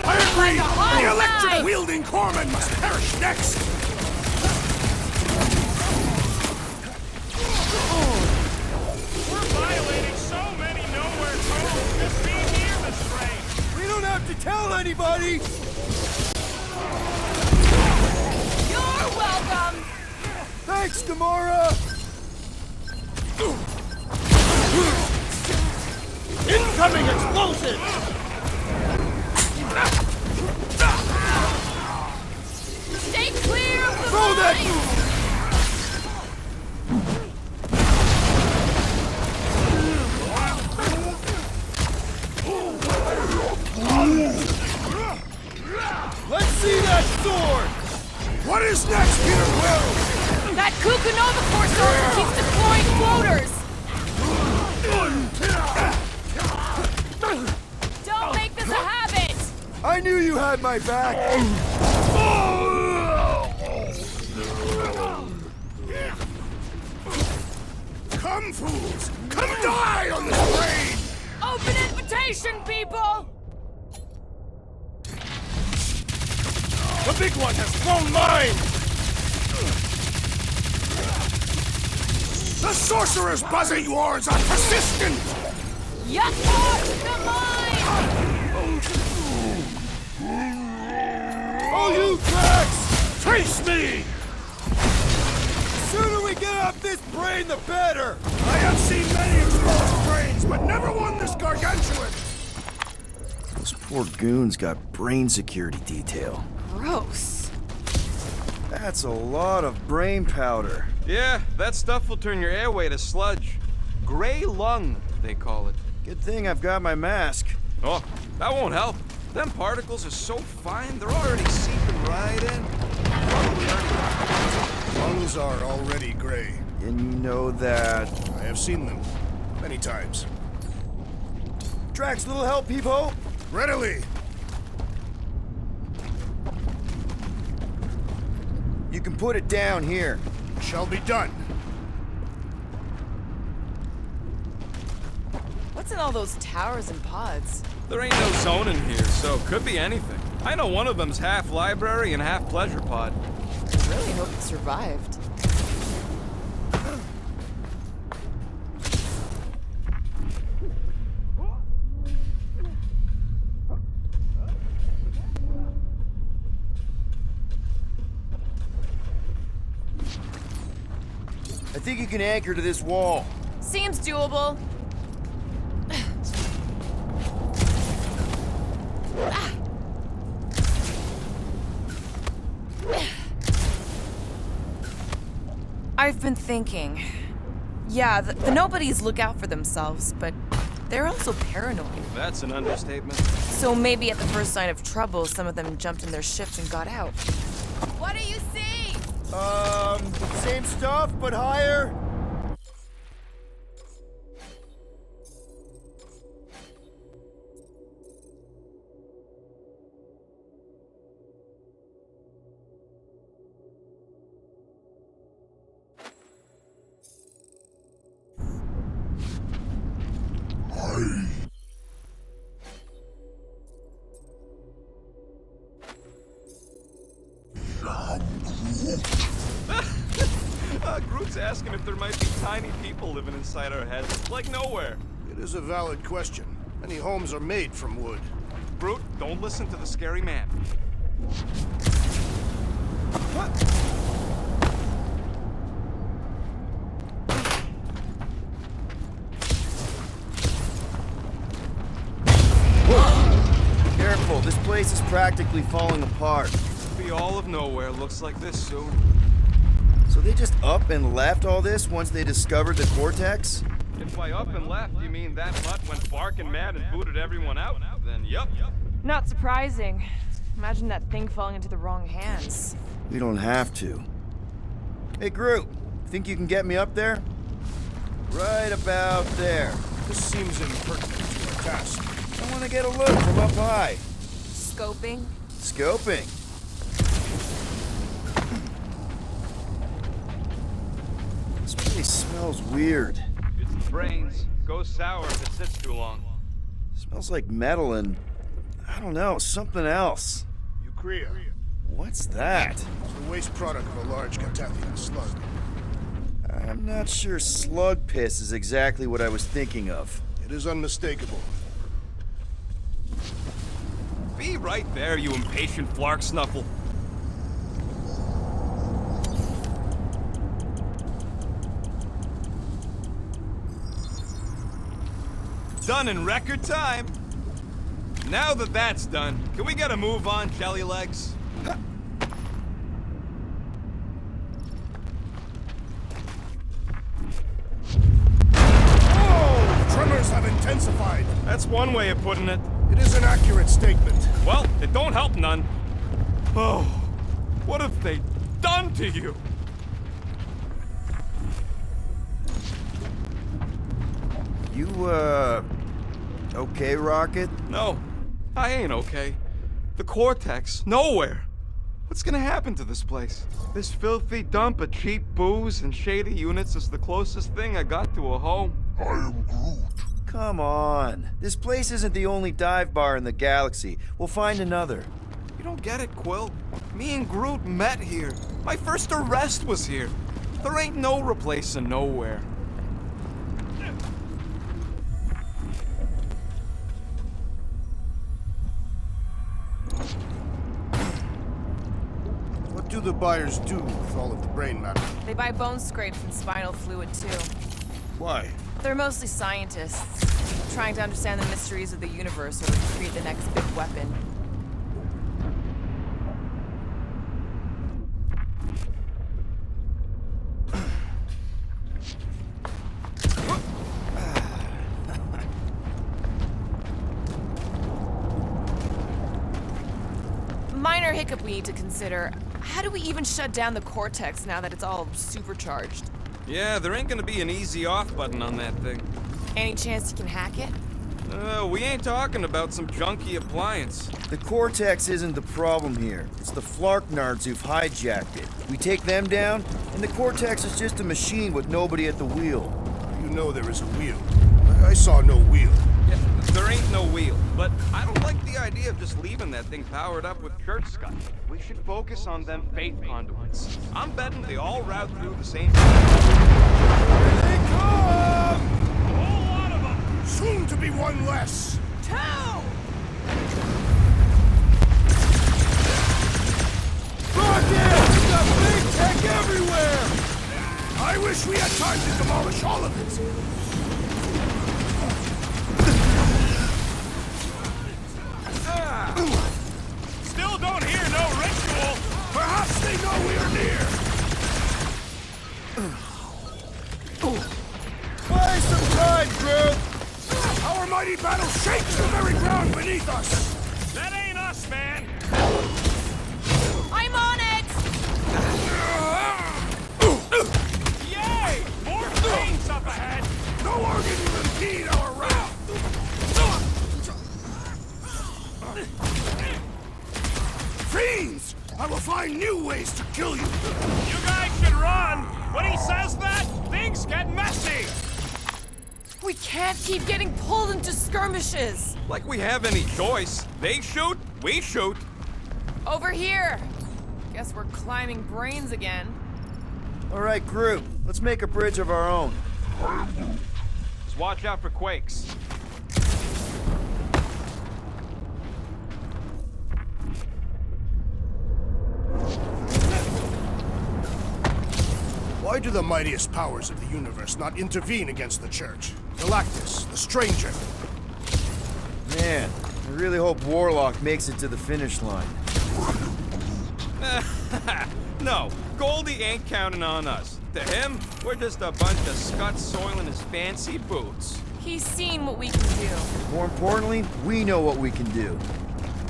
I agree! The electric-wielding corpsman must perish next! We're violating so many Knowhere codes just being near this train. We don't have to tell anybody! You're welcome! Thanks, Gamora! Incoming explosive! Stay clear of the Throw that! Let's see that sword! What is next, Peter Quill? That Kukunova Force soldier keeps deploying floaters! Don't make this a habit! I knew you had my back! Come, fools! Come die on this train! Open invitation, people! The big one has flown mine! The sorcerer's buzzing horns are persistent! Yakor, the mine! Oh, you Drax! Face me! The sooner we get off this brain, the better! I have seen many exposed brains, but never one this gargantuan! Those poor goons got brain security detail. Gross. That's a lot of brain powder. Yeah, that stuff will turn your airway to sludge. Gray lung, they call it. Good thing I've got my mask. Oh, that won't help. Them particles are so fine, they're already seeping right in. Probably already. Lungs are already gray. And you know that... I have seen them. Many times. Drax, little help, Peepo? Readily! You can put it down here. Shall be done. What's in all those towers and pods? There ain't no zone in here, so could be anything. I know one of them's half library and half pleasure pod. I really hope it survived. I think you can anchor to this wall. Seems doable. I've been thinking. Yeah, the nobodies look out for themselves, but they're also paranoid. That's an understatement. So maybe at the first sign of trouble, some of them jumped in their ships and got out. What do you see? Same stuff, but higher. Groot's asking if there might be tiny people living inside our heads, like Knowhere. It is a valid question. Many homes are made from wood. Groot, don't listen to the scary man. Careful, this place is practically falling apart. Be all of Knowhere looks like this soon. So they just up and left all this once they discovered the Cortex? If by up and left you mean that mutt went barking mad and booted everyone out, then yup. Not surprising. Imagine that thing falling into the wrong hands. We don't have to. Hey, Groot, think you can get me up there? Right about there. This seems impertinent to our task. I want to get a look from up high. Scoping? Scoping. This place smells weird. It's the brains. Goes sour if it sits too long. Smells like metal and, I don't know, something else. Urea. What's that? It's the waste product of a large Catathian slug. I'm not sure slug piss is exactly what I was thinking of. It is unmistakable. Be right there, you impatient flark snuffle. Done in record time. Now that that's done, can we get a move on, jelly legs? Oh! Tremors have intensified. That's one way of putting it. It is an accurate statement. Well, it don't help none. Oh, what have they done to you? You, okay, Rocket? No, I ain't okay. The Cortex, Knowhere. What's gonna happen to this place? This filthy dump of cheap booze and shady units is the closest thing I got to a home. I am Groot. Come on. This place isn't the only dive bar in the galaxy. We'll find another. You don't get it, Quill. Me and Groot met here. My first arrest was here. There ain't no replacing Knowhere. What do the buyers do with all of the brain matter? They buy bone scrapes and spinal fluid, too. Why? They're mostly scientists, trying to understand the mysteries of the universe or create the next big weapon. another hiccup we need to consider. How do we even shut down the Cortex now that it's all supercharged? Yeah, there ain't gonna be an easy off button on that thing. Any chance you can hack it? We ain't talking about some junky appliance. The Cortex isn't the problem here. It's the Flarknards who've hijacked it. We take them down, and the Cortex is just a machine with nobody at the wheel. You know there is a wheel. I saw no wheel. Yeah, there ain't no wheel, but I don't like the idea of just leaving that thing powered up with church scum. We should focus on them faith conduits. I'm betting they all route through the same... Here they come! A whole lot of them! Soon to be one less! Two! Rocket! We got big tech everywhere! I wish we had time to demolish all of it! Still don't hear no ritual! Perhaps they know we are near! Buy some time, Groot! Our mighty battle shakes the very ground beneath us! That ain't us, man! I'm on it! Yay! More trains up ahead! No organ will impede our route! Fiends! I will find new ways to kill you! You guys should run! When he says that, things get messy! We can't keep getting pulled into skirmishes! Like we have any choice. They shoot, we shoot. Over here! Guess we're climbing brains again. All right, group, let's make a bridge of our own. Just watch out for quakes. Why do the mightiest powers of the universe not intervene against the Church? Galactus, the Stranger. Man, I really hope Warlock makes it to the finish line. No, Goldie ain't counting on us. To him, we're just a bunch of scuts soiling his fancy boots. He's seen what we can do. More importantly, we know what we can do.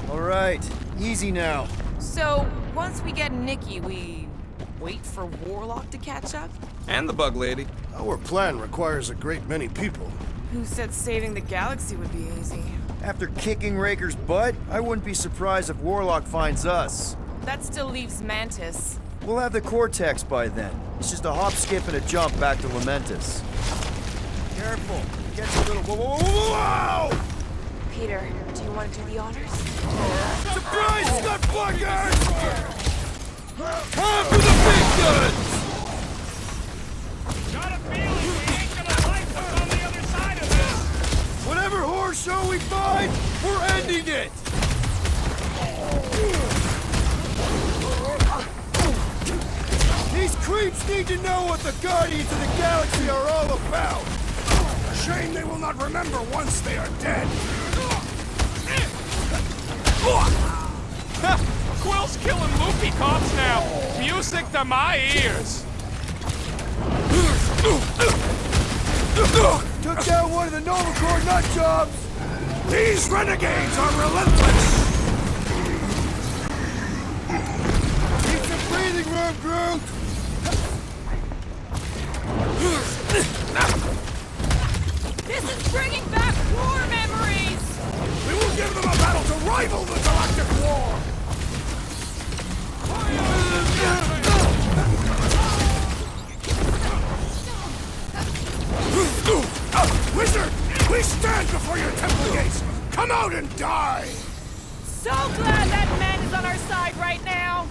All right, easy now. So, once we get Nikki, we wait for Warlock to catch up? And the bug lady. Our plan requires a great many people. Who said saving the galaxy would be easy? After kicking Raker's butt, I wouldn't be surprised if Warlock finds us. That still leaves Mantis. We'll have the Cortex by then. It's just a hop, skip, and a jump back to Lamentus. Careful. It gets a little... Whoa, whoa, whoa, whoa, whoa! Peter, do you want to do the honors? Surprise, Nutbuggers! Time for the big guns! Got a feeling we ain't gonna like what's on the other side of this! Whatever horror show we find, we're ending it! These creeps need to know what the Guardians of the Galaxy are all about! A shame they will not remember once they are dead. Quill's killing loopy cops now! Music to my ears! Took down one of the Nova Corps nut jobs! These renegades are relentless! Keep some breathing room, Groot! This is bringing back war memories! We will give them a battle to rival the Galactic War! Wizard! We stand before your temple gates! Come out and die! So glad that man is on our side right now!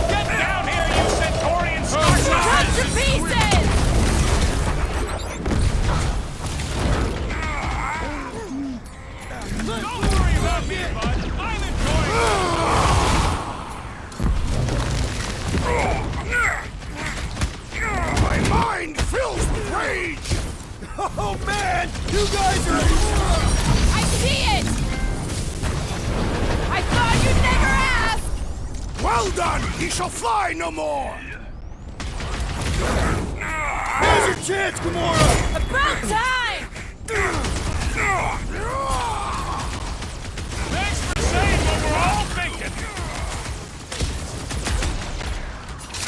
Get down here, you Centaurian Cut starship! to pieces! Don't worry about me, bud. I'm enjoying it. My mind fills with rage! Oh man! You guys are... I see it! I thought you'd never ask! Well done! He shall fly no more! Here's your chance, Gamora! About time! Thanks for we're all thinking.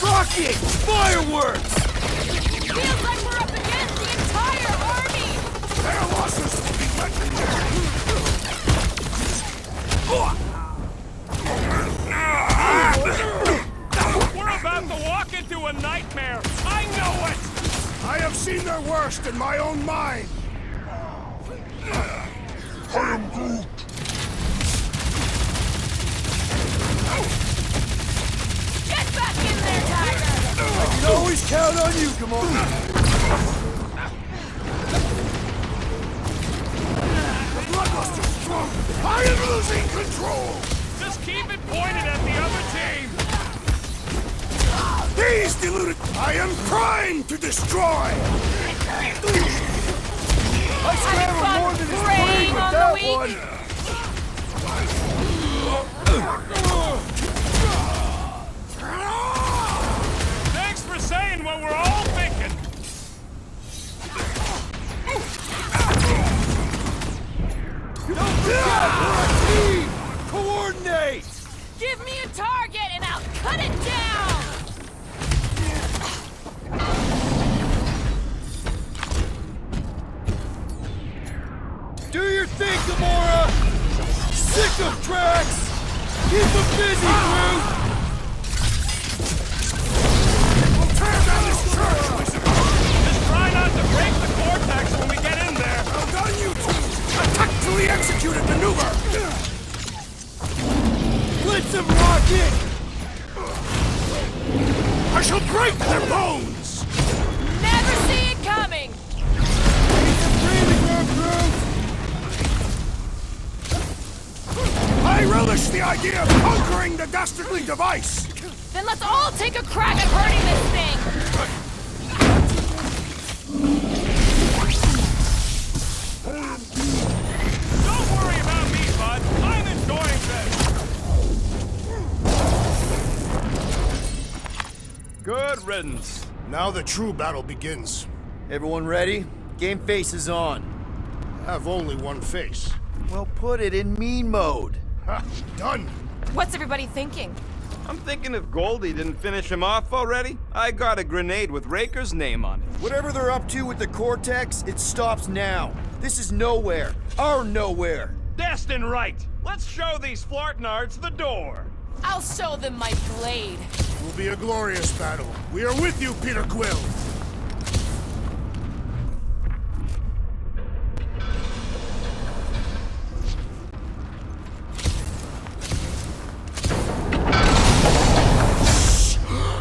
Rocket! Fireworks! Feels like we're up against the entire army! Their losses will be legendary! We're about to walk into a nightmare. I know it! I have seen their worst in my own mind! I am Groot. Get back in there, Tiger! I can always count on you, Gamora! The bloodluster's strong! I am losing control! Just keep it pointed at the other team. These deluded... I am primed to destroy! I scrambled more than his preying brain with on that the weak. one! Thanks for saying what we're all thinking. Coordinate! Give me a target and I'll cut it down! Do your thing, Gamora! Sick of tracks! Keep them busy, Groot! We'll tear down this church! Just try not to break the cortex when we get in there. Well done, you two! A tactfully executed maneuver! Blitz him, Rocket! I shall break their bones! Never see it coming! Need some breathing room, Groot! I relish the idea of conquering the dastardly device! Then let's all take a crack at hurting this thing! Don't worry about me, bud. I'm enjoying this. Good riddance. Now the true battle begins. Everyone ready? Game face is on. I have only one face. Well, put it in mean mode. Ha! Done! What's everybody thinking? I'm thinking if Goldie didn't finish him off already, I got a grenade with Raker's name on it. Whatever they're up to with the Cortex, it stops now. This is Knowhere. Our Knowhere. Destin right. Let's show these Flartnards the door. I'll show them my blade. It will be a glorious battle. We are with you, Peter Quill!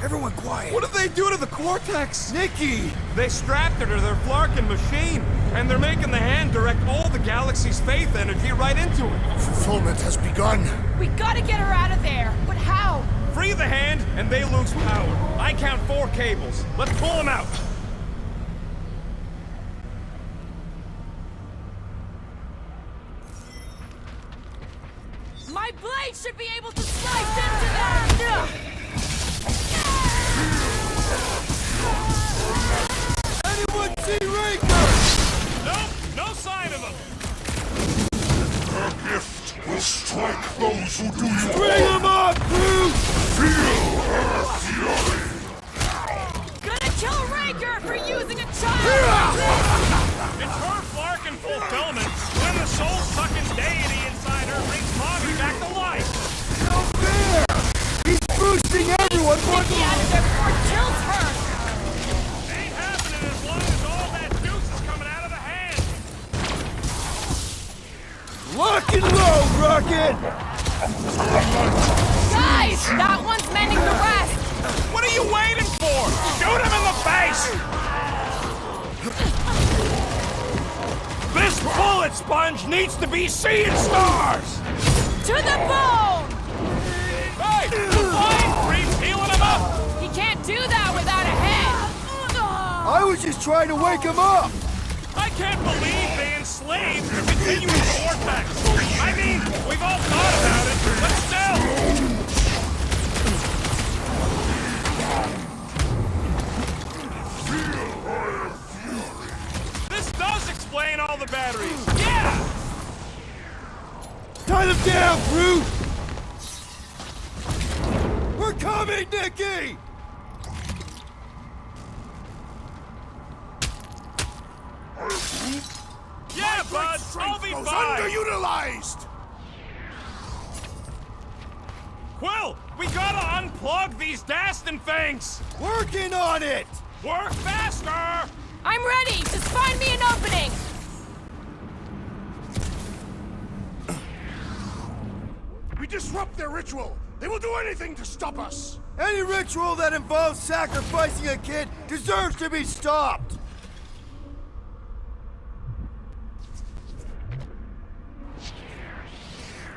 Everyone quiet. What did they do to the Cortex? Nikki! They strapped her to their Flarkin machine, and they're making the hand direct all the galaxy's faith energy right into it. Fulfillment has begun. We gotta get her out of there, but how? Free the hand, and they lose power. I count 4 cables. Let's pull them out. My blade should be able to slice into that! Anyone see Raker? Nope, no sign of him. Her gift will strike those who do you Bring him up, Groot! Feel her fury! Gonna kill Raker for using a child! It's her Flarkin fulfillment when the soul-sucking deity inside her brings Mommy back to life. No fair! He's boosting everyone but Get out of there before it kills her! Ain't happening as long as all that juice is coming out of the hand. Lock and load, Rocket! Guys! That one's mending the rest! What are you waiting for? Shoot him in the face! This bullet sponge needs to be seeing stars! To the bone! Hey, the flying creep's healing him up! He can't do that without a head! I was just trying to wake him up! I can't believe they enslaved the continuous vortex! I mean, we've all thought about it, but still! This does explain all the batteries! Yeah! Tie them down, Groot! me, Nicky! Yeah, bud, I'll be Goes fine. underutilized! Quill, we gotta unplug these Dastin things. Working on it! Work faster! I'm ready! Just find me an opening! We disrupt their ritual! They will do anything to stop us! Any ritual that involves sacrificing a kid deserves to be stopped!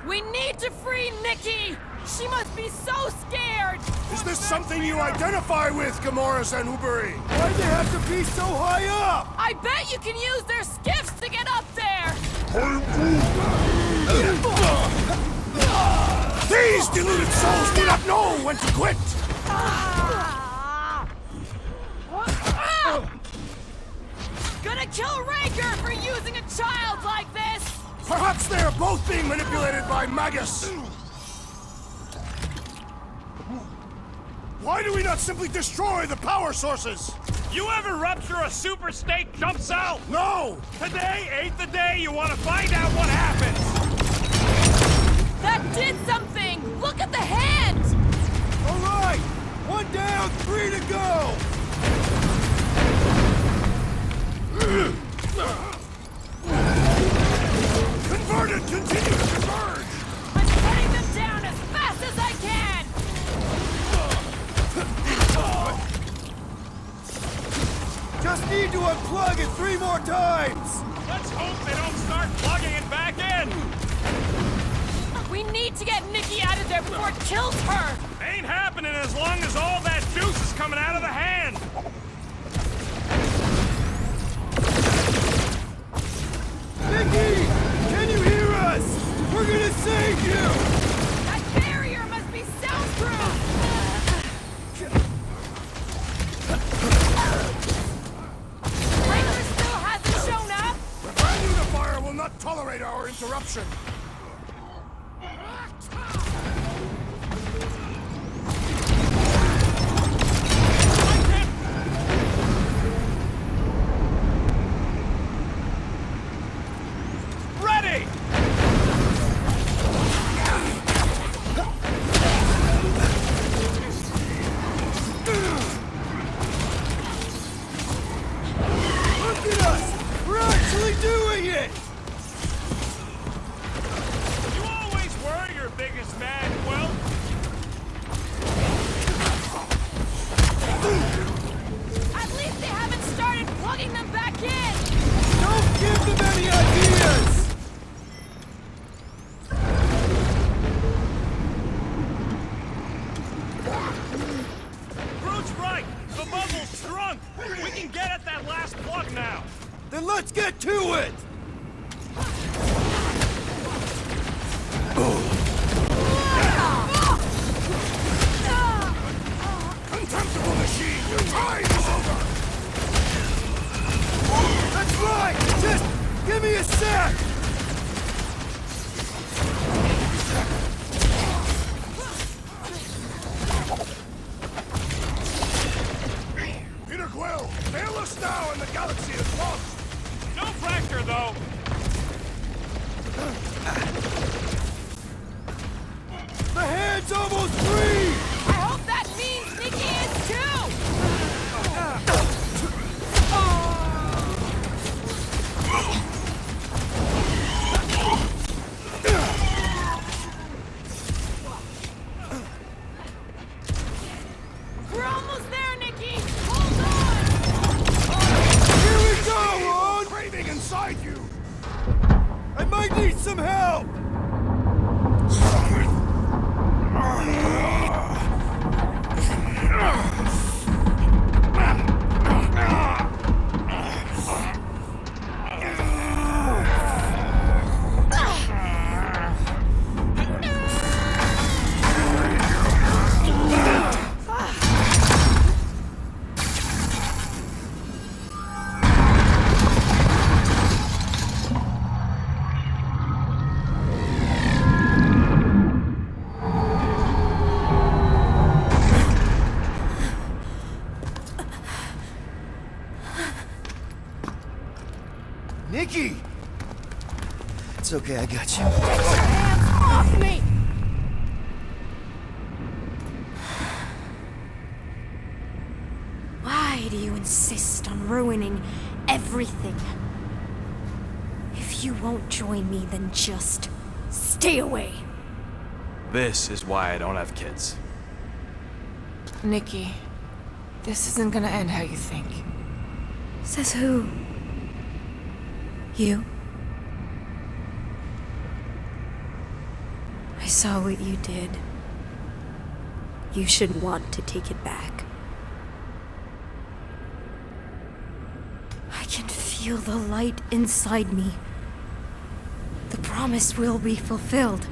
We need to free Nikki! She must be so scared! Is this something you identify with, Gamoras and Uberi? Why'd they have to be so high up? I bet you can use their skiffs to get up there! These deluded souls do not know when to quit! Gonna kill Raker for using a child like this! Perhaps they are both being manipulated by Magus! Why do we not simply destroy the power sources? You ever rupture a super state jump cell? No! Today ain't the day you want to find out what happens! That did something! Look at the hand! All right! One down, 3 to go! Converted! Continue to converge! I'm cutting them down as fast as I can! Just need to unplug it 3 more times! Let's hope they don't start plugging it back in! We need to get Nikki out of there before it kills her! Ain't happening as long as all that juice is coming out of the hand! Nicky! Can you hear us? We're gonna save you! That barrier must be soundproof! Raker still hasn't shown up? The Grand Unifier will not tolerate our interruption! Ready! Look at us! We're actually doing it! You always were your biggest fan, Quill. At least they haven't started plugging them back in! Don't give them any ideas! Groot's right! The bubble's shrunk! We can get at that last plug now! Then let's get to it! Contemptible machine, your time is over! That's right! Just give me a sec! Peter Quill, bail us now and the galaxy is lost! No pressure, though! It's okay, I got you. Hands off me! Why do you insist on ruining everything? If you won't join me, then just stay away. This is why I don't have kids. Nikki, this isn't gonna end how you think. Says who? You? I saw what you did. You should want to take it back. I can feel the light inside me. The promise will be fulfilled.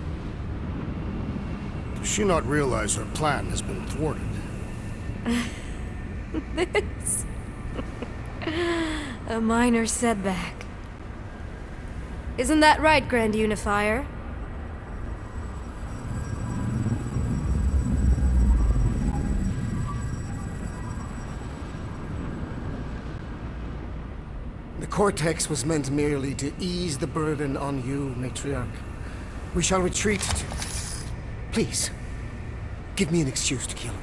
Does she not realize her plan has been thwarted? This... a minor setback. Isn't that right, Grand Unifier? The Cortex was meant merely to ease the burden on you, Matriarch. We shall retreat to... Please, give me an excuse to kill him.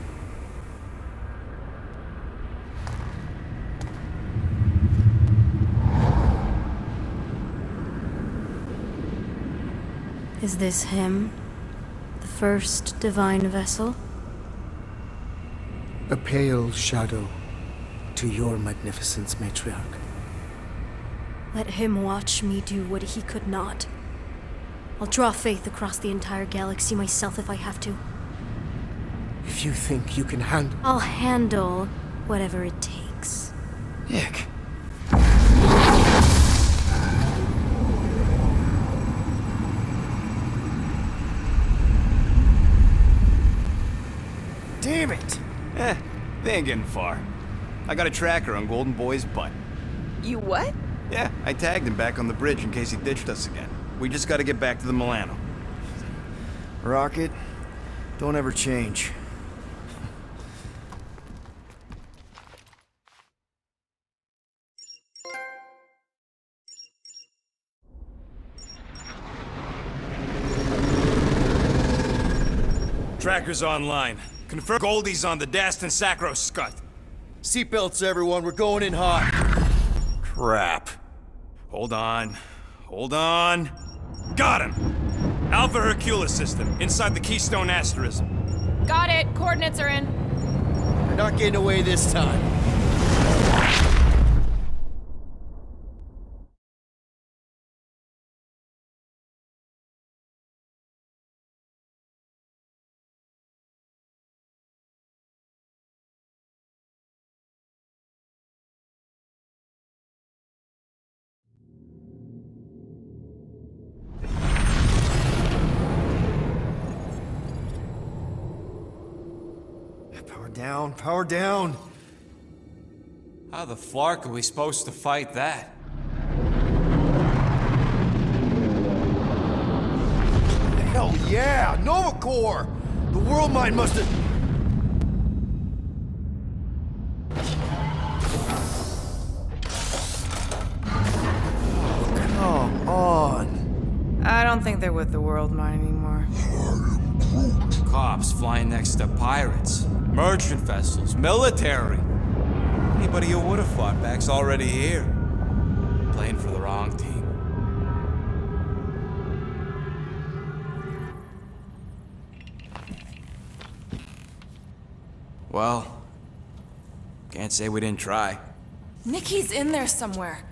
Is this him? The first divine vessel? A pale shadow to your magnificence, Matriarch. Let him watch me do what he could not. I'll draw faith across the entire galaxy myself if I have to. If you think you can handle... I'll handle whatever it takes. Nick. Damn it! They ain't getting far. I got a tracker on Golden Boy's butt. You what? Yeah, I tagged him back on the bridge in case he ditched us again. We just gotta get back to the Milano. Rocket, don't ever change. Tracker's online. Confirm Goldie's on the Dastan Sacro Scut. Seatbelts, everyone, we're going in hot. Crap. Hold on. Hold on. Got him! Alpha Hercules system, inside the Keystone Asterism. Got it. Coordinates are in. You're not getting away this time. Power down, power down. How the flark are we supposed to fight that? Hell yeah! Nova Corps! The world mind must have... Oh, come on. I don't think they're with the world mine anymore. Cops flying next to pirates, merchant vessels, military. Anybody who would have fought back's already here. Playing for the wrong team. Well, can't say we didn't try. Nikki's in there somewhere.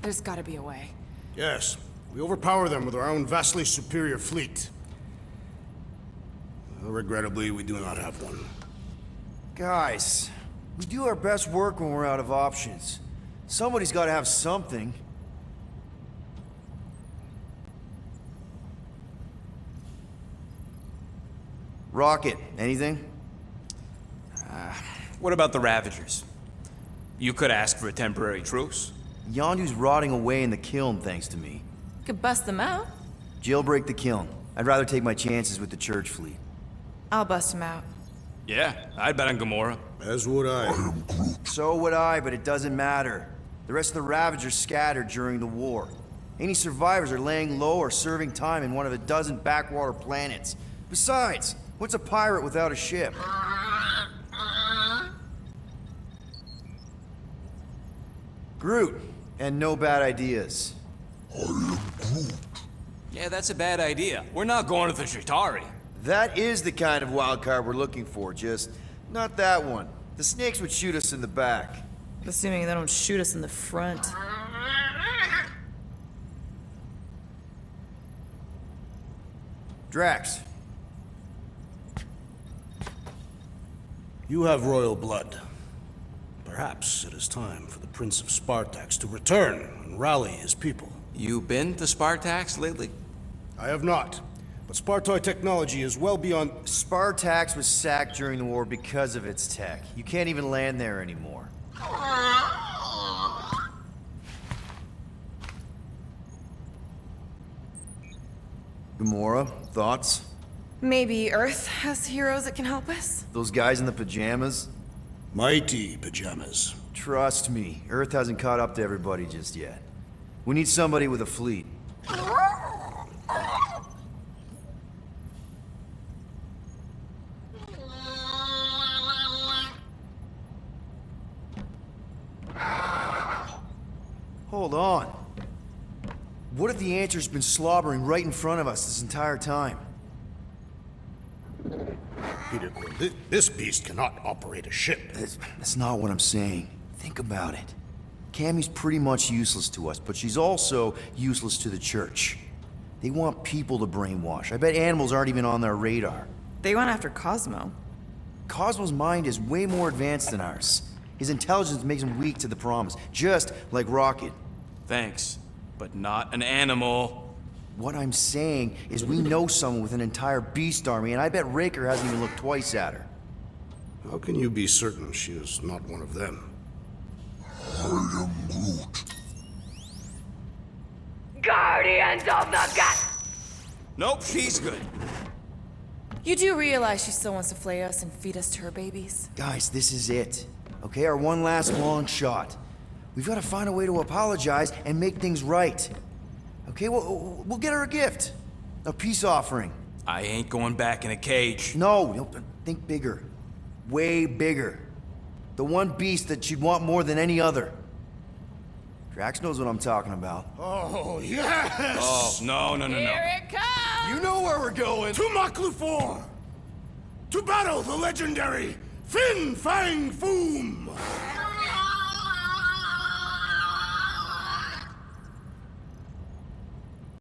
There's gotta be a way. Yes, we overpower them with our own vastly superior fleet. Well, regrettably, we do not have one. Guys, we do our best work when we're out of options. Somebody's got to have something. Rocket, anything? What about the Ravagers? You could ask for a temporary truce. Yondu's rotting away in the kiln thanks to me. Could bust them out. Jailbreak the kiln. I'd rather take my chances with the church fleet. I'll bust him out. Yeah, I'd bet on Gamora. As would I. So would I, but it doesn't matter. The rest of the Ravagers scattered during the war. Any survivors are laying low or serving time in one of a dozen backwater planets. Besides, what's a pirate without a ship? Groot, and no bad ideas. Yeah, that's a bad idea. We're not going to the Chitauri. That is the kind of wild card we're looking for, just not that one. The snakes would shoot us in the back. Assuming they don't shoot us in the front. Drax. You have royal blood. Perhaps it is time for the Prince of Spartax to return and rally his people. You been to Spartax lately? I have not, but Spartoid technology is well beyond... Spartax was sacked during the war because of its tech. You can't even land there anymore. Gamora, thoughts? Maybe Earth has heroes that can help us? Those guys in the pajamas? Mighty pajamas. Trust me, Earth hasn't caught up to everybody just yet. We need somebody with a fleet. Hold on. What if the Answer's been slobbering right in front of us this entire time? Peter Quill, this beast cannot operate a ship. That's not what I'm saying. Think about it. Cammy's pretty much useless to us, but she's also useless to the Church. They want people to brainwash. I bet animals aren't even on their radar. They went after Cosmo. Cosmo's mind is way more advanced than ours. His intelligence makes him weak to the promise, just like Rocket. Thanks, but not an animal. What I'm saying is we know someone with an entire beast army, and I bet Raker hasn't even looked twice at her. How can you be certain she is not one of them? I am Groot. Guardians of the Gut! Nope, she's good. You do realize she still wants to flay us and feed us to her babies? Guys, this is it. Okay, our one last long shot. We've got to find a way to apologize and make things right. Okay, we'll get her a gift. A peace offering. I ain't going back in a cage. No, think bigger. Way bigger. The one beast that she'd want more than any other. Drax knows what I'm talking about. Oh, yes! Oh, no. Here it comes! You know where we're going! To Maklufor! To battle the legendary Fin Fang Foom!